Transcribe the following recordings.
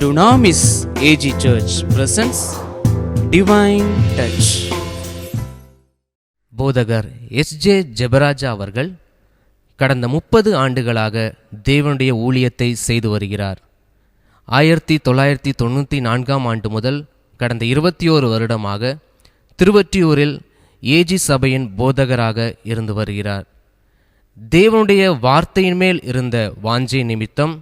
Dunamis AG Church presents Divine Touch. போதகர் S J. Jebaraja அவர்கள் கடந்த 30 ஆண்டுகளாக தேவனுடைய ஊழியத்தை செய்து வருகிறார். 1994 ஆண்டு முதல் கடந்த 21 வருடமாக திருவொற்றியூரில் ஏஜி சபையின் போதகராக இருந்து வருகிறார். தேவனுடைய வார்த்தையின் மேல் இருந்த வாஞ்சை நிமித்தம்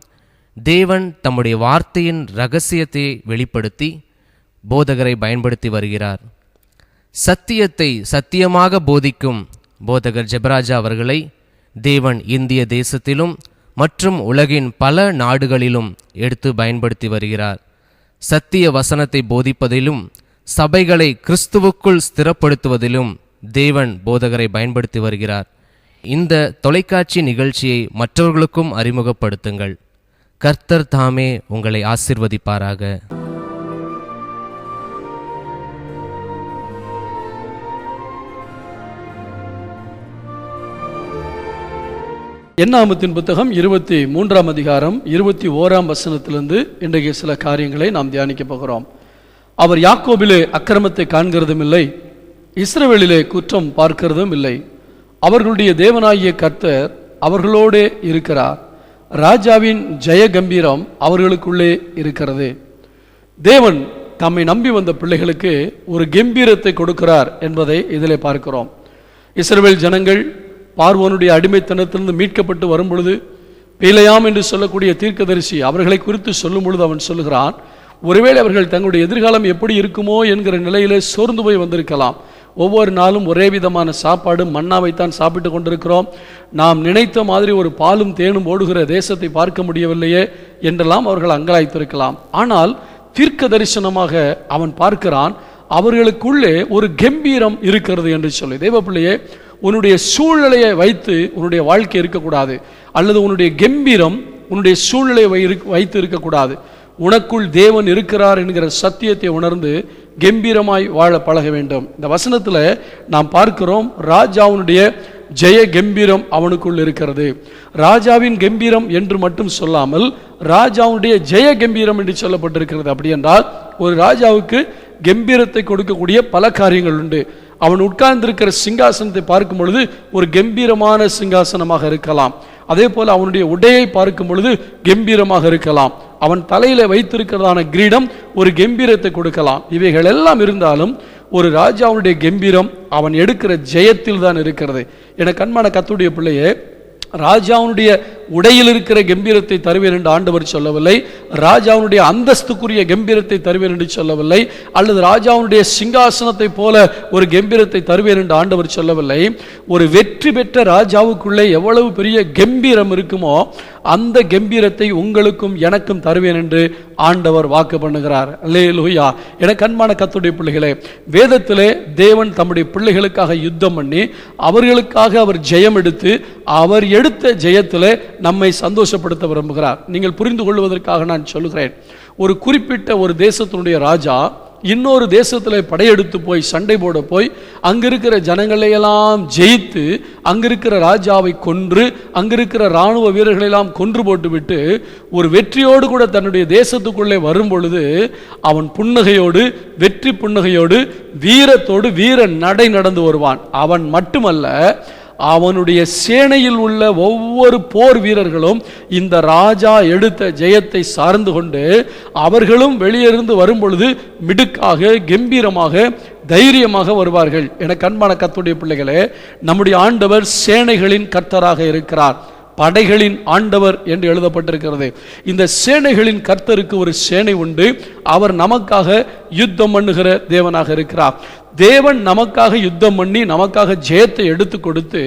தேவன் தம்முடைய வார்த்தையின் இரகசியத்தை வெளிப்படுத்தி போதகரை பயன்படுத்தி வருகிறார். சத்தியத்தை சத்தியமாக போதிக்கும் போதகர் ஜெபராஜா அவர்களை தேவன் இந்திய தேசத்திலும் மற்றும் உலகின் பல நாடுகளிலும் எடுத்து பயன்படுத்தி வருகிறார். சத்திய வசனத்தை போதிப்பதிலும் சபைகளை கிறிஸ்துவுக்குள் ஸ்திரப்படுத்துவதிலும் தேவன் போதகரை பயன்படுத்தி வருகிறார். இந்த தொலைக்காட்சி நிகழ்ச்சியை மற்றவர்களுக்கும் அறிமுகப்படுத்துங்கள். கர்த்தர் தாமே உங்களை ஆசீர்வதிப்பாராக. என்னாகமத்தின் புத்தகம் 23ஆம் அதிகாரம் 21ஆம் வசனத்திலிருந்து இன்றைக்கு சில காரியங்களை நாம் தியானிக்க போகிறோம். அவர் யாக்கோபிலே அக்கிரமத்தை காண்கிறதும் இல்லை, இஸ்ரவேலிலே குற்றம் பார்க்கிறதும் இல்லை. அவர்களுடைய தேவனாகிய கர்த்தர் அவர்களோடே இருக்கிறார். ராஜாவின் ஜெய கம்பீரம் அவர்களுக்குள்ளே இருக்கிறது. தேவன் தம்மை நம்பி வந்த பிள்ளைகளுக்கு ஒரு கம்பீரத்தை கொடுக்கிறார் என்பதை இதிலே பார்க்கிறோம். இஸ்ரவேல் ஜனங்கள் பார்வோனுடைய அடிமைத்தனத்திலிருந்து மீட்கப்பட்டு வரும் பொழுது பிலேயாம் என்று சொல்லக்கூடிய தீர்க்கதரிசி அவர்களை குறித்து சொல்லும் பொழுது அவன் சொல்லுகிறான், ஒருவேளை அவர்கள் தங்களுடைய எதிர்காலம் எப்படி இருக்குமோ என்கிற நிலையிலே சோர்ந்து போய் வந்திருக்கலாம். ஒவ்வொரு நாளும் ஒரே விதமான சாப்பாடு மன்னாவைத்தான் சாப்பிட்டு கொண்டிருக்கிறோம். நாம் நினைத்த மாதிரி ஒரு பாலும் தேனும் ஓடுகிற தேசத்தை பார்க்க முடியவில்லையே என்றெல்லாம் அவர்கள் அங்கலாய்த்திருக்கலாம். ஆனால் தீர்க்க தரிசனமாக அவன் பார்க்கிறான், அவர்களுக்குள்ளே ஒரு கம்பீரம் இருக்கிறது என்று சொல்லி. தேவ பிள்ளையே, உன்னுடைய சூழ்நிலையை வைத்து உன்னுடைய வாழ்க்கை இருக்கக்கூடாது, அல்லது உன்னுடைய கம்பீரம் உன்னுடைய சூழ்நிலையை வைத்து இருக்கக்கூடாது. உனக்குள் தேவன் இருக்கிறார் என்கிற சத்தியத்தை உணர்ந்து கம்பீரமாய் வாழ பழக வேண்டும். இந்த வசனத்தில் நாம் பார்க்கிறோம், ராஜாவுடைய ஜெய கம்பீரம் அவனுக்குள் இருக்கிறது. ராஜாவின் கம்பீரம் என்று மட்டும் சொல்லாமல் ராஜாவுடைய ஜெய கம்பீரம் என்று சொல்லப்பட்டிருக்கிறது. அப்படி என்றால் ஒரு ராஜாவுக்கு கம்பீரத்தை கொடுக்கக்கூடிய பல காரியங்கள் உண்டு. அவன் உட்கார்ந்திருக்கிற சிங்காசனத்தை பார்க்கும் பொழுது ஒரு கம்பீரமான சிங்காசனமாக இருக்கலாம். அதே போல அவனுடைய உடையை பார்க்கும் பொழுது கம்பீரமாக இருக்கலாம். அவன் தலையில வைத்திருக்கிறதான கிரீடம் ஒரு கம்பீரத்தை கொடுக்கலாம். இவைகள் எல்லாம் இருந்தாலும் ஒரு ராஜாவுடைய கம்பீரம் அவன் எடுக்கிற ஜெயத்தில் தான் இருக்கிறது. என கண்மான கர்த்தருடைய பிள்ளையே, ராஜாவுடைய உடையில் இருக்கிற கம்பீரத்தை தருவேன் என்று ஆண்டவர் சொல்லவில்லை, ராஜாவுடைய அந்தஸ்துக்குரிய கம்பீரத்தை தருவேன் என்று சொல்லவில்லை, அல்லது ராஜாவுடைய சிங்காசனத்தை போல ஒரு கம்பீரத்தை தருவேன் என்று ஆண்டவர் சொல்லவில்லை. ஒரு வெற்றி பெற்ற ராஜாவுக்குள்ளே எவ்வளவு பெரிய கம்பீரம் இருக்குமோ அந்த கம்பீரத்தை உங்களுக்கும் எனக்கும் தருவேன் என்று ஆண்டவர் வாக்கு பண்ணுகிறார். அல்லேலூயா. என கண்மான கர்த்தருடைய பிள்ளைகளே, வேதத்திலே தேவன் தம்முடைய பிள்ளைகளுக்காக யுத்தம் பண்ணி அவர்களுக்காக அவர் ஜெயம் எடுத்து அவர் எடுத்த ஜெயத்திலே நம்மை சந்தோஷப்படுத்த விரும்புகிறார். நீங்கள் புரிந்து கொள்வதற்காக நான் சொல்லுகிறேன், ஒரு குறிப்பிட்ட ஒரு தேசத்தினுடைய ராஜா இன்னொரு தேசத்தில் படையெடுத்து போய் சண்டை போட போய் அங்கிருக்கிற ஜனங்களையெல்லாம் ஜெயித்து அங்கிருக்கிற ராஜாவை கொன்று அங்கிருக்கிற இராணுவ வீரர்களெல்லாம் கொன்று போட்டுவிட்டு ஒரு வெற்றியோடு கூட தன்னுடைய தேசத்துக்குள்ளே வரும் பொழுது அவன் புன்னகையோடு, வெற்றி புன்னகையோடு, வீரத்தோடு வீர நடை நடந்து வருவான். அவன் மட்டுமல்ல, அவனுடைய சேனையில் உள்ள ஒவ்வொரு போர் வீரர்களும் இந்த ராஜா எடுத்த ஜெயத்தை சார்ந்து கொண்டு அவர்களும் வெளியிருந்து வரும் பொழுது மிடுக்காக, கம்பீரமாக, தைரியமாக வருவார்கள். என கண்பான கர்த்தருடைய பிள்ளைகளே, நம்முடைய ஆண்டவர் சேனைகளின் கர்த்தராக இருக்கிறார். படைகளின் ஆண்டவர் என்று எழுதப்பட்டிருக்கிறது. இந்த சேனைகளின் கர்த்தருக்கு ஒரு சேனை உண்டு. அவர் நமக்காக யுத்தம் பண்ணுகிற தேவனாக இருக்கிறார். தேவன் நமக்காக யுத்தம் பண்ணி நமக்காக ஜெயத்தை எடுத்து கொடுத்து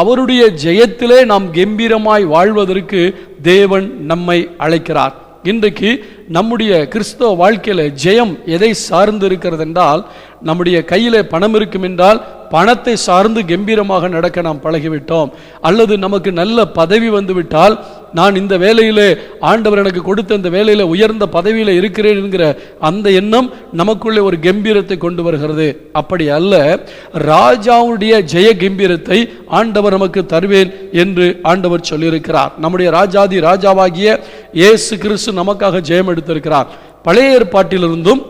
அவருடைய ஜெயத்திலே நாம் கம்பீரமாய் வாழ்வதற்கு தேவன் நம்மை அழைக்கிறார். இன்றைக்கு நம்முடைய கிறிஸ்தவ வாழ்க்கையில ஜெயம் எதை சார்ந்து இருக்கிறது என்றால், நம்முடைய கையிலே பணம் இருக்கும் என்றால் பணத்தை சார்ந்து கம்பீரமாக நடக்க நாம் பழகிவிட்டோம். அல்லது நமக்கு நல்ல பதவி வந்துவிட்டால், நான் இந்த வேலையிலே ஆண்டவர் எனக்கு கொடுத்த இந்த வேலையில உயர்ந்த பதவியில இருக்கிறேன் என்கிற அந்த எண்ணம் நமக்குள்ளே ஒரு கம்பீரத்தை கொண்டு வருகிறது. அப்படி அல்ல, ராஜாவுடைய ஜெய கம்பீரத்தை ஆண்டவர் நமக்கு தருவேன் என்று ஆண்டவர் சொல்லியிருக்கிறார். நம்முடைய ராஜாதி ராஜாவாகிய இயேசு கிறிஸ்து நமக்காக ஜெயம் எடுத்திருக்கிறார். பழைய ஏற்பாட்டிலிருந்தும்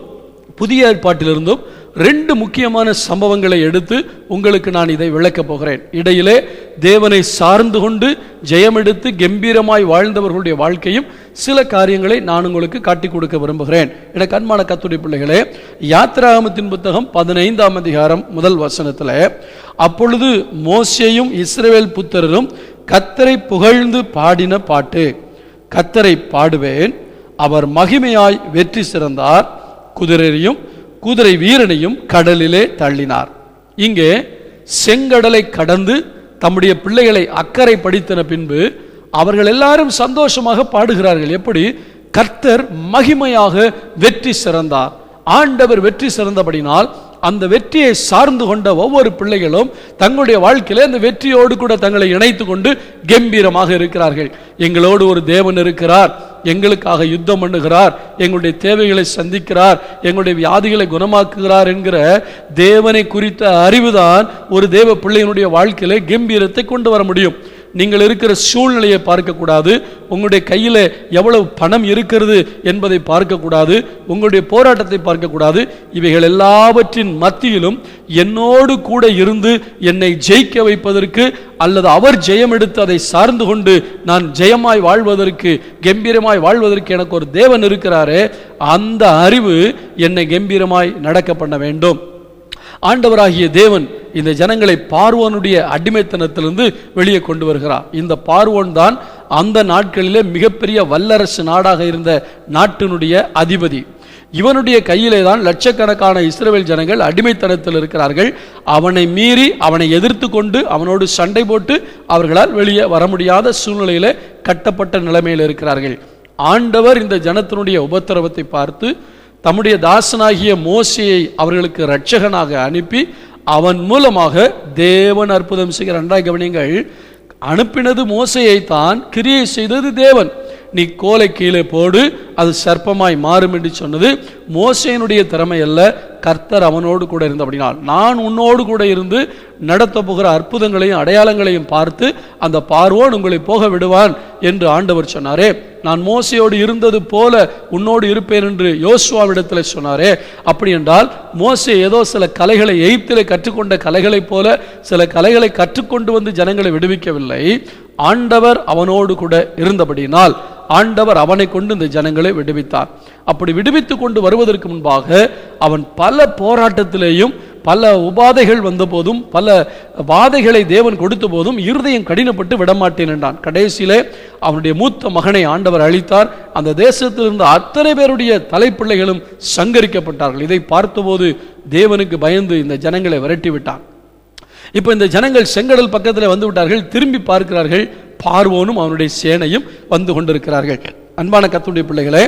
புதிய ஏற்பாட்டிலிருந்தும் 2 முக்கியமான சம்பவங்களை எடுத்து உங்களுக்கு நான் இதை விளக்கப் போகிறேன். இடையிலே தேவனை சார்ந்து கொண்டு ஜெயமெடுத்து கம்பீரமாய் வாழ்ந்தவர்களுடைய வாழ்க்கையும் சில காரியங்களை நான் உங்களுக்கு காட்டி கொடுக்க விரும்புகிறேன். எனக்கு அன்பான கர்த்தருடைய பிள்ளைகளே, யாத்திராகமத்தின் புத்தகம் 15ஆம் அதிகாரம் 1 வசனத்தில், அப்பொழுது மோசேயும் இஸ்ரவேல் புத்திரரும் கர்த்தரை புகழ்ந்து பாடின பாட்டு. கர்த்தரை பாடுவேன், அவர் மகிமையாய் வெற்றி சிறந்தார், குதிரையையும் குதிரை வீரனையும் கடலிலே தள்ளினார். இங்கே செங்கடலை கடந்து தம்முடைய பிள்ளைகளை அக்கறை படித்தன பின்பு அவர்கள் எல்லாரும் சந்தோஷமாக பாடுகிறார்கள். எப்படி? கர்த்தர் மகிமையாக வெற்றி சிறந்தார். ஆண்டவர் வெற்றி சிறந்தபடினால் அந்த வெற்றியை சார்ந்து கொண்ட ஒவ்வொரு பிள்ளைகளும் தங்களுடைய வாழ்க்கையிலே அந்த வெற்றியோடு கூட தங்களை இணைத்து கொண்டு கம்பீரமாக இருக்கிறார்கள். எங்களோடு ஒரு தேவன் இருக்கிறார், எங்களுக்காக யுத்தம் பண்ணுகிறார், எங்களுடைய தேவைகளை சந்திக்கிறார், எங்களுடைய வியாதிகளை குணமாக்குகிறார் என்கிற தேவனை குறித்த அறிவுதான் ஒரு தேவ பிள்ளையினுடைய வாழ்க்கையிலே கம்பீரத்தை கொண்டு வர முடியும். நீங்கள் இருக்கிற சூழ்நிலையை பார்க்கக்கூடாது, உங்களுடைய கையில் எவ்வளவு பணம் இருக்கிறது என்பதை பார்க்கக்கூடாது, உங்களுடைய போராட்டத்தை பார்க்கக்கூடாது. இவைகள் எல்லாவற்றின் மத்தியிலும் என்னோடு கூட இருந்து என்னை ஜெயிக்க வைப்பதற்கு அல்லது அவர் ஜெயம் எடுத்து அதை சார்ந்து கொண்டு நான் ஜெயமாய் வாழ்வதற்கு, கம்பீரமாய் வாழ்வதற்கு எனக்கு ஒரு தேவன் இருக்கிறாரே, அந்த அறிவு என்னை கம்பீரமாய் நடக்க பண்ண வேண்டும். ஆண்டவராகிய தேவன் இந்த ஜனங்களை பார்வோனுடைய அடிமைத்தனத்திலிருந்து வெளியே கொண்டு வருகிறார். இந்த பார்வோன் தான் அந்த நாட்களிலே மிகப்பெரிய வல்லரசு நாடாக இருந்த நாட்டினுடைய அதிபதி. இவனுடைய கையிலே தான் லட்சக்கணக்கான இஸ்ரவேல் ஜனங்கள் அடிமைத்தனத்தில் இருக்கிறார்கள். அவனை மீறி அவனை எதிர்த்து கொண்டு அவனோடு சண்டை போட்டு அவர்களால் வெளியே வர முடியாத சூழ்நிலையிலே கட்டப்பட்ட நிலைமையில் இருக்கிறார்கள். ஆண்டவர் இந்த ஜனத்தினுடைய உபத்திரவத்தை பார்த்து தம்முடைய தாசனாகிய மோசேயை அவர்களுக்கு இரட்சகனாக அனுப்பி அவன் மூலமாக தேவன் அற்புதம் செய்கிற. நன்றாய் கவனிங்கள், அனுப்பினது மோசேயை தான், கிரியை செய்தது தேவன். நீ கோலை கீழே போடு, அது சர்ப்பமாய் மாறும் என்று சொன்னது மோசேயினுடைய திறமை அல்ல, கர்த்தர் அவனோடு கூட இருந்தபடினால் நான் உன்னோடு கூட இருந்து நடத்த போகிற அற்புதங்களையும் அடையாளங்களையும் பார்த்து அந்த பார்வோன் உங்களை போக விடுவான் என்று ஆண்டவர் சொன்னாரே. நான் மோசையோடு இருந்தது போல உன்னோடு இருப்பேன் என்று யோசுவாவிடத்தில் சொன்னாரே. அப்படி என்றால் மோசே ஏதோ சில கலைகளை எகிப்திலே கற்றுக்கொண்ட கலைகளை போல சில கலைகளை கற்றுக்கொண்டு வந்து ஜனங்களை விடுவிக்கவில்லை. ஆண்டவர் அவனோடு கூட இருந்தபடினால் ஆண்டவர் அவனை கொண்டு இந்த ஜனங்களை விடுவித்தார். அப்படி விடுவித்து கொண்டு வருவதற்கு முன்பாக அவன் பல போராட்டத்திலேயும் பல உபாதைகள் வந்த போதும் பல வாதைகளை தேவன் கொடுத்த போதும் இருதயம் கடினப்பட்டு விடமாட்டேன் என்றான். கடைசியிலே அவனுடைய மூத்த மகனை ஆண்டவர் அளித்தார். அந்த தேசத்தில் இருந்த அத்தனை பேருடைய தலைப்பிள்ளைகளும் சங்கரிக்கப்பட்டார்கள். இதை பார்த்தபோது தேவனுக்கு பயந்து இந்த ஜனங்களை விரட்டி விட்டான். இப்போ இந்த ஜனங்கள் செங்கடல் பக்கத்தில் வந்து விட்டார்கள். திரும்பி பார்க்கிறார்கள், பார்வோனும் அவனுடைய சேனையும் வந்து கொண்டிருக்கிறார்கள். அன்பான கர்த்தருடைய பிள்ளைகளே,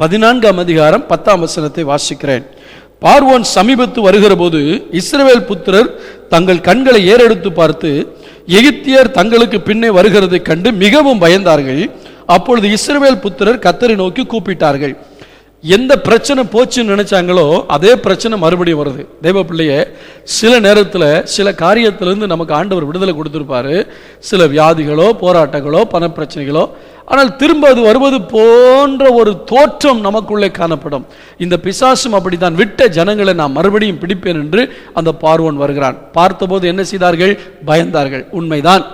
14ஆம் அதிகாரம் 10ஆம் வசனத்தை வாசிக்கிறேன். பார்வோன் சமீபத்து வருகிற போது இஸ்ரவேல் புத்திரர் தங்கள் கண்களை ஏறெடுத்து பார்த்து எகிப்தியர் தங்களுக்கு பின்னே வருகிறதை கண்டு மிகவும் பயந்தார்கள். அப்பொழுது இஸ்ரவேல் புத்திரர் கர்த்தரை நோக்கி கூப்பிட்டார்கள். எந்த பிரச்சனை போச்சுன்னு நினைச்சாங்களோ அதே பிரச்சனை மறுபடியும் வருது. தேவ பிள்ளையே, சில நேரத்தில் சில காரியத்திலிருந்து நமக்கு ஆண்டவர் விடுதலை கொடுத்திருப்பாரு, சில வியாதிகளோ போராட்டங்களோ பண பிரச்சனைகளோ. ஆனால் திரும்ப அது வருவது போன்ற ஒரு தோற்றம் நமக்குள்ளே காணப்படும். இந்த பிசாசும் அப்படித்தான். விட்ட ஜனங்களை நான் மறுபடியும் பிடிப்பேன் என்று அந்த பார்வோன் வருகிறான். பார்த்தபோது என்ன செய்தார்கள்? பயந்தார்கள். உண்மைதான்,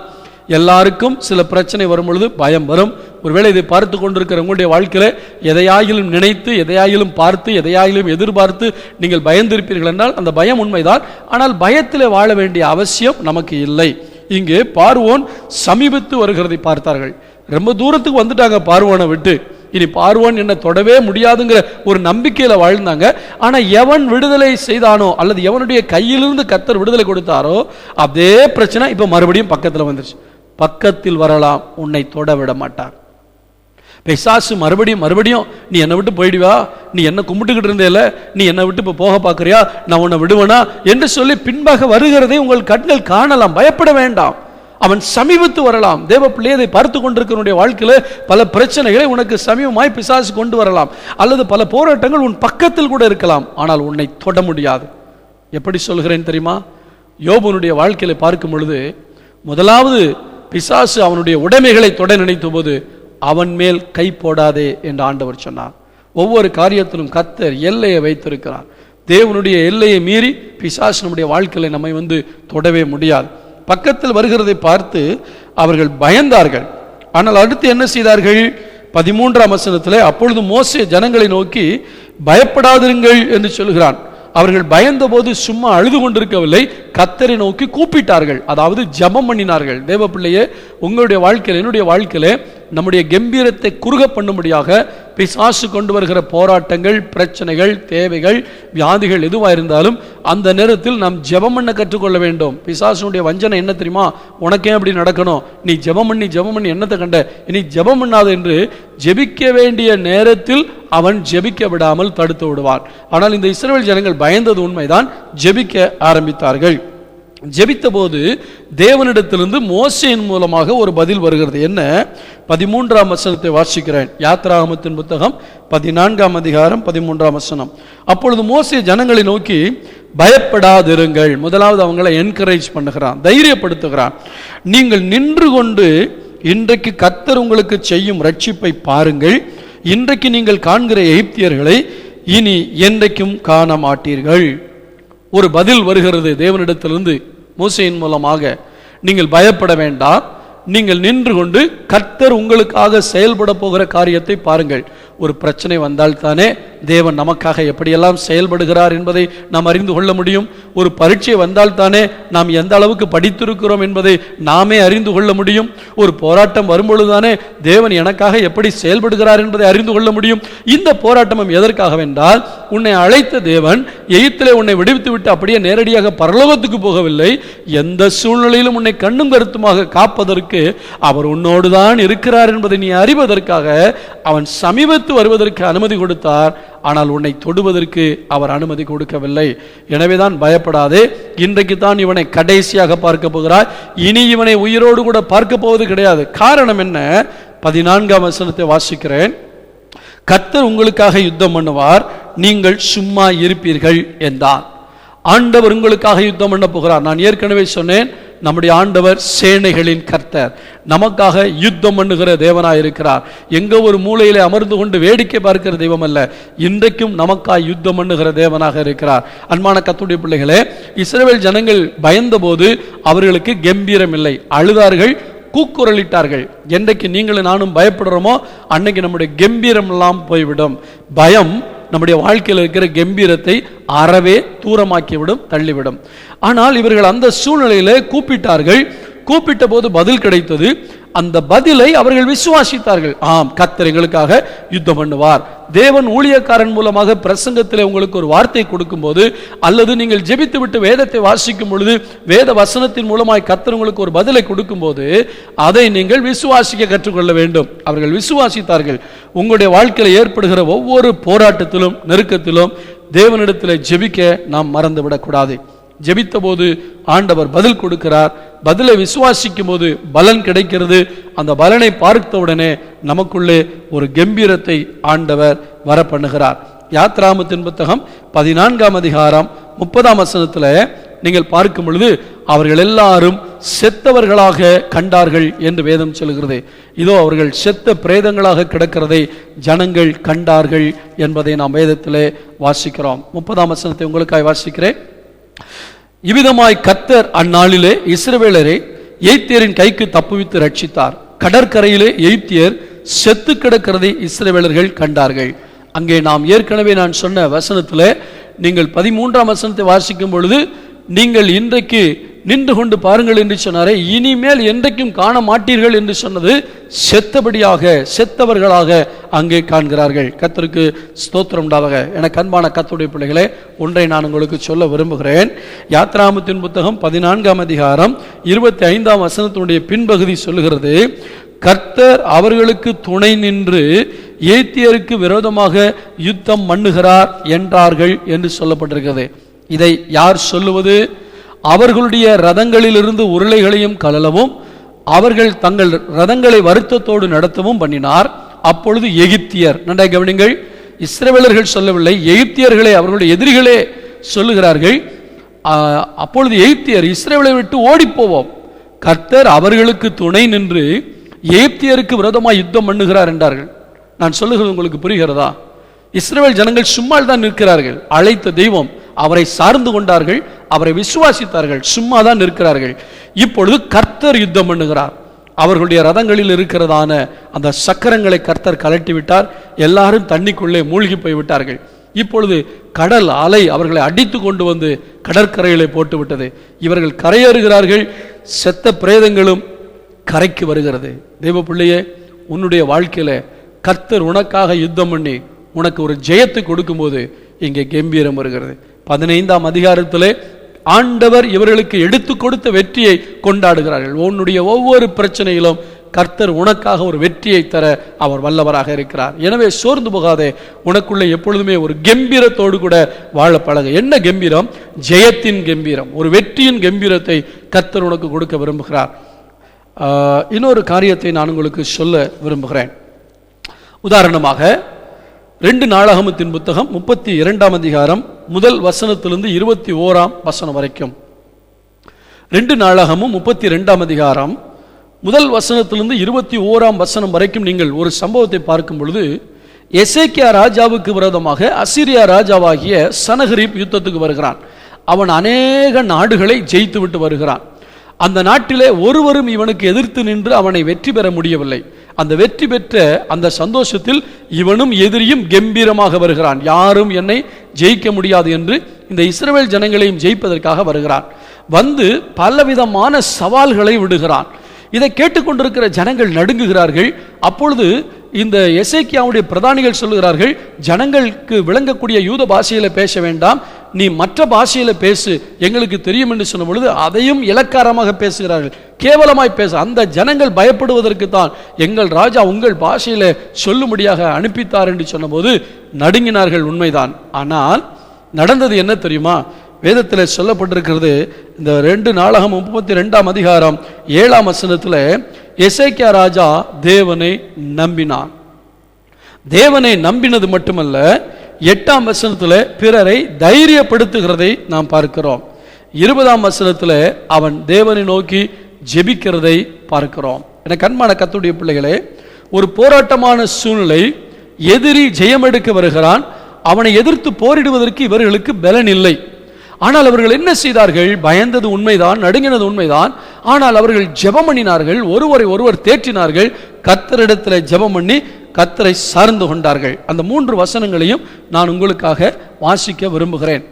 எல்லாருக்கும் சில பிரச்சனை வரும் பொழுது பயம் வரும். ஒருவேளை இதை பார்த்து கொண்டிருக்கிற உங்களுடைய வாழ்க்கையில் எதையாயிலும் நினைத்து எதையாயிலும் பார்த்து எதையாயிலும் எதிர்பார்த்து நீங்கள் பயந்திருப்பீர்கள் என்றால் அந்த பயம் உண்மைதான். ஆனால் பயத்தில் வாழ வேண்டிய அவசியம் நமக்கு இல்லை. இங்கே பார்வோன் சமீபத்து வருகிறதை பார்த்தார்கள். ரொம்ப தூரத்துக்கு வந்துட்டாங்க பார்வோனை விட்டு. இனி பார்வோன் என்ன தொடவே முடியாதுங்கிற ஒரு நம்பிக்கையில வாழ்ந்தாங்க. ஆனா எவன் விடுதலை செய்தானோ அல்லது எவனுடைய கையிலிருந்து கர்த்தர் விடுதலை கொடுத்தாரோ அதே பிரச்சனை இப்ப மறுபடியும் பக்கத்தில் வந்துருச்சு. பக்கத்தில் வரலாம், உன்னை தொட விட மாட்டார். பிசாசு மறுபடியும் நீ என்னை விட்டு போயிடுவா, நீ என்ன கும்பிட்டுக்கிட்டு இருந்தேல, நீ என்னை விட்டு இப்போ போக பார்க்குறியா, நான் உன்னை விடுவனா என்று சொல்லி பின்பாக வருகிறதை உங்கள் கண்கள் காணலாம். பயப்பட வேண்டாம், அவன் சமீபத்து வரலாம். தேவ பிள்ளையை இதை பார்த்து கொண்டிருக்கிற வாழ்க்கையில் பல பிரச்சனைகளை உனக்கு சமீபமாய் பிசாசு கொண்டு வரலாம், அல்லது பல போராட்டங்கள் உன் பக்கத்தில் கூட இருக்கலாம். ஆனால் உன்னை தொட முடியாது. எப்படி சொல்கிறேன் தெரியுமா? யோபுனுடைய வாழ்க்கையில பார்க்கும் பொழுது முதலாவது பிசாசு அவனுடைய உடைமைகளை தொட நினைத்த போது அவன் மேல் கை போடாதே என்று ஆண்டவர் சொன்னார். ஒவ்வொரு காரியத்திலும் கர்த்தர் எல்லையை வைத்திருக்கிறார். தேவனுடைய எல்லையை மீறி பிசாசு நம்முடைய வாழ்க்கையில நம்மை தொடவே முடியாது. பக்கத்தில் வருகிறதை பார்த்து அவர்கள் பயந்தார்கள். ஆனால் அடுத்து என்ன செய்தார்கள்? 13ஆம் வசனத்திலே, அப்பொழுது மோசே ஜனங்களை நோக்கி பயப்படாதிருங்கள் என்று சொல்கிறான். அவர்கள் பயந்த போது சும்மா அழுது கொண்டிருக்கவில்லை, கர்த்தரை நோக்கி கூப்பிட்டார்கள், அதாவது ஜெபம் பண்ணினார்கள். தேவ பிள்ளையே, உங்களுடைய வாழ்க்கையில் என்னுடைய வாழ்க்கையில நம்முடைய கம்பீரத்தை குறுக பண்ணும்படியாக பிசாசு கொண்டு வருகிற போராட்டங்கள், பிரச்சனைகள், தேவைகள், வியாதிகள் எதுவாக இருந்தாலும் அந்த நேரத்தில் நாம் ஜெபம் பண்ண கற்றுக்கொள்ள வேண்டும். பிசாசுடைய வஞ்சனை என்ன தெரியுமா? உனக்கே அப்படி நடக்கணும், நீ ஜெபம் பண்ணி என்னத்தை கண்ட, இனி ஜெபம் பண்ணாது என்று ஜெபிக்க வேண்டிய நேரத்தில் அவன் ஜெபிக்க விடாமல் தடுத்து விடுவான். ஆனால் இந்த இஸ்ரவேல் ஜனங்கள் பயந்தது உண்மைதான், ஜெபிக்க ஆரம்பித்தார்கள். ஜெபித்த போது தேவனிடத்திலிருந்து மோசேயின் மூலமாக ஒரு பதில் வருகிறது. என்ன? 13ஆம் வசனத்தை வாசிக்கிறேன். யாத்ராகமத்தின் புத்தகம் 14ஆம் அதிகாரம் 13ஆம் வசனம். அப்பொழுது மோசே ஜனங்களை நோக்கி பயப்படாதிருங்கள். முதலாவது அவங்களை என்கரேஜ் பண்ணுகிறான், தைரியப்படுத்துகிறான். நீங்கள் நின்று கொண்டு இன்றைக்கு கர்த்தர் உங்களுக்கு செய்யும் ரட்சிப்பை பாருங்கள். இன்றைக்கு நீங்கள் காண்கிற எகிப்தியர்களை இனி என்றைக்கும் காண மாட்டீர்கள். ஒரு பதில் வருகிறது தேவனிடத்திலிருந்து மோசேயின் மூலமாக. நீங்கள் பயப்பட வேண்டாம், நீங்கள் நின்று கொண்டு கர்த்தர் உங்களுக்காக செயல்பட போகிற காரியத்தை பாருங்கள். ஒரு பிரச்சனை வந்தால் தானே தேவன் நமக்காக எப்படியெல்லாம் செயல்படுகிறார் என்பதை நாம் அறிந்து கொள்ள முடியும். ஒரு பரீட்சை வந்தால் தானே நாம் எந்த அளவுக்கு படித்திருக்கிறோம் என்பதை நாமே அறிந்து கொள்ள முடியும். ஒரு போராட்டம் வரும்பொழுதுதானே தேவன் எனக்காக எப்படி செயல்படுகிறார் என்பதை அறிந்து கொள்ள முடியும். இந்த போராட்டம் எதற்காகவென்றால், உன்னை அழைத்த தேவன் எகிப்திலே உன்னை விடுவித்து விட்டு அப்படியே நேரடியாக பரலோகத்துக்கு போகவில்லை. எந்த சூழ்நிலையிலும் உன்னை கண்ணும் கருத்துமாக காப்பதற்கு அவர் உன்னோடுதான் இருக்கிறார் என்பதை நீ அறிவதற்காக அவன் சமீபத்து வருவதற்கு அனுமதி கொடுத்தார். ஆனால் உன்னை தொடுவதற்கு அவர் அனுமதி கொடுக்கவில்லை. எனவேதான் பயப்படாதே, இன்றைக்கு தான் இவனை கடைசியாக பார்க்க போகிறார், இனி இவனை உயிரோடு கூட பார்க்க போவது கிடையாது. காரணம் என்ன? 14ஆம் வசனத்தை வாசிக்கிறேன். கர்த்தர் உங்களுக்காக யுத்தம் பண்ணுவார், நீங்கள் சும்மா இருப்பீர்கள் என்றார். ஆண்டவர் உங்களுக்காக யுத்தம் பண்ண போகிறார். நான் ஏற்கனவே சொன்னேன், நம்முடைய ஆண்டவர் சேனைகளின் கர்த்தர், நமக்காக யுத்தம் பண்ணுகிற தேவனாய் இருக்கிறார். எங்க ஒரு மூலையிலே அமர்ந்து கொண்டு வேடிக்கை பார்க்கிற தெய்வம் அல்ல, இன்றைக்கும் நமக்காக யுத்தம் பண்ணுகிற தேவனாக இருக்கிறார். அன்பான கர்த்தருடைய பிள்ளைகளே, இஸ்ரவேல் ஜனங்கள் பயந்த போது அவர்களுக்கு கம்பீரம் இல்லை, அழுதார்கள், கூக்குரலிட்டார்கள். என்றைக்கு நீங்களும் நானும் பயப்படுறோமோ அன்னைக்கு நம்முடைய கம்பீரம் எல்லாம் போய்விடும். பயம் நம்முடைய வாழ்க்கையில் இருக்கிற கம்பீரத்தை அறவே தூரமாக்கிவிடும், தள்ளிவிடும். ஆனால் இவர்கள் அந்த சூழ்நிலையில கூப்பிட்டார்கள். கூப்பிட்ட போது பதில் கிடைத்தது. அந்த பதிலை அவர்கள் விசுவாசித்தார்கள். ஆம், கர்த்தர் எங்களுக்காக யுத்தம் பண்ணுவார். தேவன் ஊழியக்காரன் மூலமாக பிரசங்கத்தில் உங்களுக்கு ஒரு வார்த்தை கொடுக்கும் போது, அல்லது நீங்கள் ஜெபித்து விட்டு வேதத்தை வாசிக்கும் பொழுது வேத வசனத்தின் மூலமாய் கர்த்தர் உங்களுக்கு ஒரு பதிலை கொடுக்கும் போது அதை நீங்கள் விசுவாசிக்க கற்றுக்கொள்ள வேண்டும். அவர்கள் விசுவாசித்தார்கள். உங்களுடைய வாழ்க்கையில் ஏற்படுகிற ஒவ்வொரு போராட்டத்திலும் நெருக்கத்திலும் தேவனிடத்தில் ஜெபிக்க நாம் மறந்துவிடக்கூடாது. ஜெபித்த போது ஆண்டவர் பதில் கொடுக்கிறார். பதிலை விசுவாசிக்கும் போது பலன் கிடைக்கிறது. அந்த பலனை பார்த்தவுடனே நமக்குள்ளே ஒரு கம்பீரத்தை ஆண்டவர் வர பண்ணுகிறார். யாத்ராகமத்தின் புத்தகம் 14ஆம் அதிகாரம் 30ஆம் வசனத்தில் நீங்கள் பார்க்கும் பொழுது அவர்கள் எல்லாரும் செத்தவர்களாக கண்டார்கள் என்று வேதம் சொல்கிறது. இதோ அவர்கள் செத்த பிரேதங்களாக கிடக்கிறதை ஜனங்கள் கண்டார்கள் என்பதை நாம் வேதத்திலே வாசிக்கிறோம். 30ஆம் வசனத்தை உங்களுக்காக வாசிக்கிறேன். இவ்விதமாய் கர்த்தர் அந்நாளிலே இஸ்ரவேலரை எகிப்தியரின் கைக்கு தப்புவித்து ரட்சித்தார். கடற்கரையிலே எகிப்தியர் செத்து கிடக்கிறதை இஸ்ரவேலர்கள் கண்டார்கள். அங்கே நாம் ஏற்கனவே நான் சொன்ன வசனத்திலே நீங்கள் 13ஆம் வசனத்தை வாசிக்கும் பொழுது, நீங்கள் இன்றைக்கு நின்று கொண்டு பாருங்கள் என்று சொன்னாரே, இனிமேல் என்றைக்கும் காண மாட்டீர்கள் என்று சொன்னது செத்தபடியாக, செத்தவர்களாக அங்கே காண்கிறார்கள். கர்த்தருக்கு ஸ்தோத்திரம் உண்டாவதாக. எனக்கு அன்பான கர்த்தருடைய பிள்ளைகளே, ஒன்றை நான் உங்களுக்கு சொல்ல விரும்புகிறேன். யாத்ராகமத்தின் புத்தகம் 14ஆம் அதிகாரம் 25ஆம் வசனத்தினுடைய பின்பகுதி சொல்லுகிறது, கர்த்தர் அவர்களுக்கு துணை நின்று எகிப்தியருக்கு விரோதமாக யுத்தம் பண்ணுகிறார் என்றார்கள் என்று சொல்லப்பட்டிருக்கிறது. இதை யார் சொல்லுவது? அவர்களுடைய ரதங்களிலிருந்து உருளைகளையும் கலலவும் அவர்கள் தங்கள் ரதங்களை வருத்தத்தோடு நடத்தவும் பண்ணினார். அப்பொழுது எகிப்தியர், நன்றாய் கவனிங்கள், இஸ்ரவேலர்கள் சொல்லவில்லை, எகிப்தியர்களே அவர்களுடைய எதிரிகளே சொல்லுகிறார்கள். அப்பொழுது எகிப்தியர் இஸ்ரவேலை விட்டு ஓடி போவோம், கர்த்தர் அவர்களுக்கு துணை நின்று எகிப்தியருக்கு விரோதமாய் யுத்தம் பண்ணுகிறார் என்றார்கள். நான் சொல்லுகிறது உங்களுக்கு புரிகிறதா? இஸ்ரவேல் ஜனங்கள் சும்மா தான் நிற்கிறார்கள். அழைத்த தெய்வம் அவரை சார்ந்து கொண்டார்கள், அவரை விசுவாசித்தார்கள், சும்மா தான் நிற்கிறார்கள். இப்பொழுது கர்த்தர் யுத்தம் பண்ணுகிறார். அவர்களுடைய ரதங்களில் இருக்கிறதான அந்த சக்கரங்களை கர்த்தர் கலட்டி விட்டார். எல்லாரும் தண்ணிக்குள்ளே மூழ்கி போய் விட்டார்கள். இப்பொழுது கடல் அலை அவர்களை அடித்து கொண்டு வந்து கடற்கரையிலே போட்டு விட்டது. இவர்கள் கரையேறுகிறார்கள். செத்த பிரேதங்களும் கரைக்கு வருகிறது. தெய்வ பிள்ளையே, உன்னுடைய வாழ்க்கையில கர்த்தர் உனக்காக யுத்தம் பண்ணி உனக்கு ஒரு ஜெயத்தை கொடுக்கும்போது இங்கே கம்பீரம் வருகிறது. 15ஆம் அதிகாரத்திலே ஆண்டவர் இவர்களுக்கு எடுத்து கொடுத்த வெற்றியை கொண்டாடுகிறார்கள். உன்னுடைய ஒவ்வொரு பிரச்சனையிலும் கர்த்தர் உனக்காக ஒரு வெற்றியை தர அவர் வல்லவராக இருக்கிறார். எனவே சோர்ந்து போகாதே. உனக்குள்ளே எப்பொழுதுமே ஒரு கம்பீரத்தோடு கூட வாழ பழக. என்ன கம்பீரம்? ஜெயத்தின் கம்பீரம், ஒரு வெற்றியின் கம்பீரத்தை கர்த்தர் உனக்கு கொடுக்க விரும்புகிறார். இன்னொரு காரியத்தை நான் உங்களுக்கு சொல்ல விரும்புகிறேன். உதாரணமாக 2 நாளாகமத்தின் புத்தகம் 32ஆம் அதிகாரம் முதல் வசனத்திலிருந்து 21ஆம் வசனம் வரைக்கும். 2 நாளாகமும் 32ஆம் அதிகாரம் முதல் வசனத்திலிருந்து 21ஆம் வசனம் வரைக்கும் நீங்கள் ஒரு சம்பவத்தை பார்க்கும் பொழுது, எசேக்கியா ராஜாவுக்கு விரோதமாக அசீரியா ராஜாவாகிய சனகரிப் யுத்தத்துக்கு வருகிறான். அவன் அநேக நாடுகளை ஜெயித்து விட்டு வருகிறான். அந்த நாட்டிலே ஒருவரும் இவனுக்கு எதிர்த்து நின்று அவனை வெற்றி பெற முடியவில்லை. அந்த வெற்றி பெற்ற அந்த சந்தோஷத்தில் இவனும் எதிரியும் கம்பீரமாக வருகிறான். யாரும் என்னை ஜெயிக்க முடியாது என்று இந்த இஸ்ரவேல் ஜனங்களையும் ஜெயிப்பதற்காக வருகிறான். வந்து பலவிதமான சவால்களை விடுகிறான். இதை கேட்டுக்கொண்டிருக்கிற ஜனங்கள் நடுங்குகிறார்கள். அப்பொழுது இந்த எசேக்கியாவுடைய பிரதானிகள் சொல்லுகிறார்கள், ஜனங்களுக்கு விளங்கக்கூடிய யூத பாஷையில பேச வேண்டாம், நீ மற்ற பாஷையில பேசு, எங்களுக்கு தெரியும் என்று சொன்ன பொழுது அதையும் இலக்காரமாக பேசுகிறார்கள், கேவலமாய் பேச. அந்த ஜனங்கள் பயப்படுவதற்கு தான் எங்கள் ராஜா உங்கள் பாஷையில சொல்லும்படியாக அனுப்பித்தார் என்று சொன்னபோது நடுங்கினார்கள். உண்மைதான். ஆனால் நடந்தது என்ன தெரியுமா? வேதத்தில் சொல்லப்பட்டிருக்கிறது. இந்த 2 நாளாகம் 32ஆம் அதிகாரம் 7ஆம் வசனத்தில் எசேக்கியா ராஜா தேவனை நம்பினான். தேவனை நம்பினது மட்டுமல்ல, 8ஆம் வசனத்தில் பிறரை தைரியப்படுத்துகிறதை நாம் பார்க்கிறோம். 20ஆம் வசனத்தில் அவன் தேவனை நோக்கி ஜெபிக்கிறதை பார்க்கிறோம். என கண்மான கர்த்தருடைய பிள்ளைகளே, ஒரு போராட்டமான சூழ்நிலை, எதிரி ஜெயம் எடுக்க வருகிறான். அவனை எதிர்த்து போரிடுவதற்கு இவர்களுக்கு பலன் இல்லை. ஆனால் அவர்கள் என்ன செய்தார்கள்? பயந்தது உண்மைதான், நடுங்கினது உண்மைதான். ஆனால் அவர்கள் ஜெபம் பண்ணினார்கள், ஒருவரை ஒருவர் தேற்றினார்கள், கர்த்தரிடத்தில் ஜெபம் பண்ணி கர்த்தரை சார்ந்து கொண்டார்கள். அந்த 3 வசனங்களையும் நான் உங்களுக்காக வாசிக்க விரும்புகிறேன்.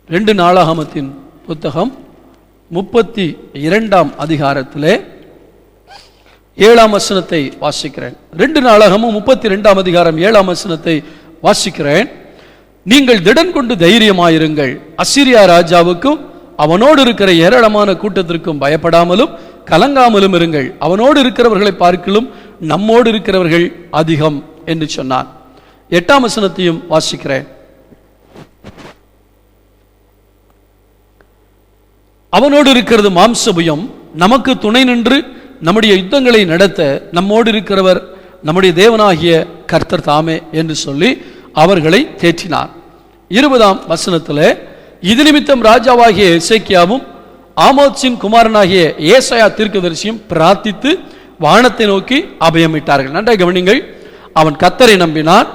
2 நாளாகமத்தின் புத்தகம் 32ஆம் அதிகாரத்திலே 7ஆம் வசனத்தை வாசிக்கிறேன். 2 நாளாகமும் 32ஆம் அதிகாரம் 7ஆம் வசனத்தை வாசிக்கிறேன். நீங்கள் திடன் கொண்டு தைரியமாயிருங்கள், அசீரியா ராஜாவுக்கும் அவனோடு இருக்கிற ஏராளமான கூட்டத்திற்கும் பயப்படாமலும் கலங்காமலும் இருங்கள். அவனோடு இருக்கிறவர்களை பார்க்கிலும் நம்மோடு இருக்கிறவர்கள் அதிகம் என்று சொன்னான். 8ஆம் வசனத்தையும் வாசிக்கிறேன். அவனோடு இருக்கிறது மாம்சபுயம், நமக்கு துணை நின்று நம்முடைய யுத்தங்களை நடத்த நம்மோடு இருக்கிறவர் நம்முடைய தேவனாகிய கர்த்தர் தாமே என்று சொல்லி அவர்களை தேற்றினார். 20ஆம் வசனத்தில் இது நிமித்தம் ராஜாவாகிய எசேக்கியாவும் ஆமோத்சின் குமாரனாகிய ஏசாயா தீர்க்கதரிசியும் பிரார்த்தித்து வானத்தை நோக்கி அபயமிட்டார்கள். நன்றாக கவனிங்கள். அவன் கர்த்தரை நம்பினான்,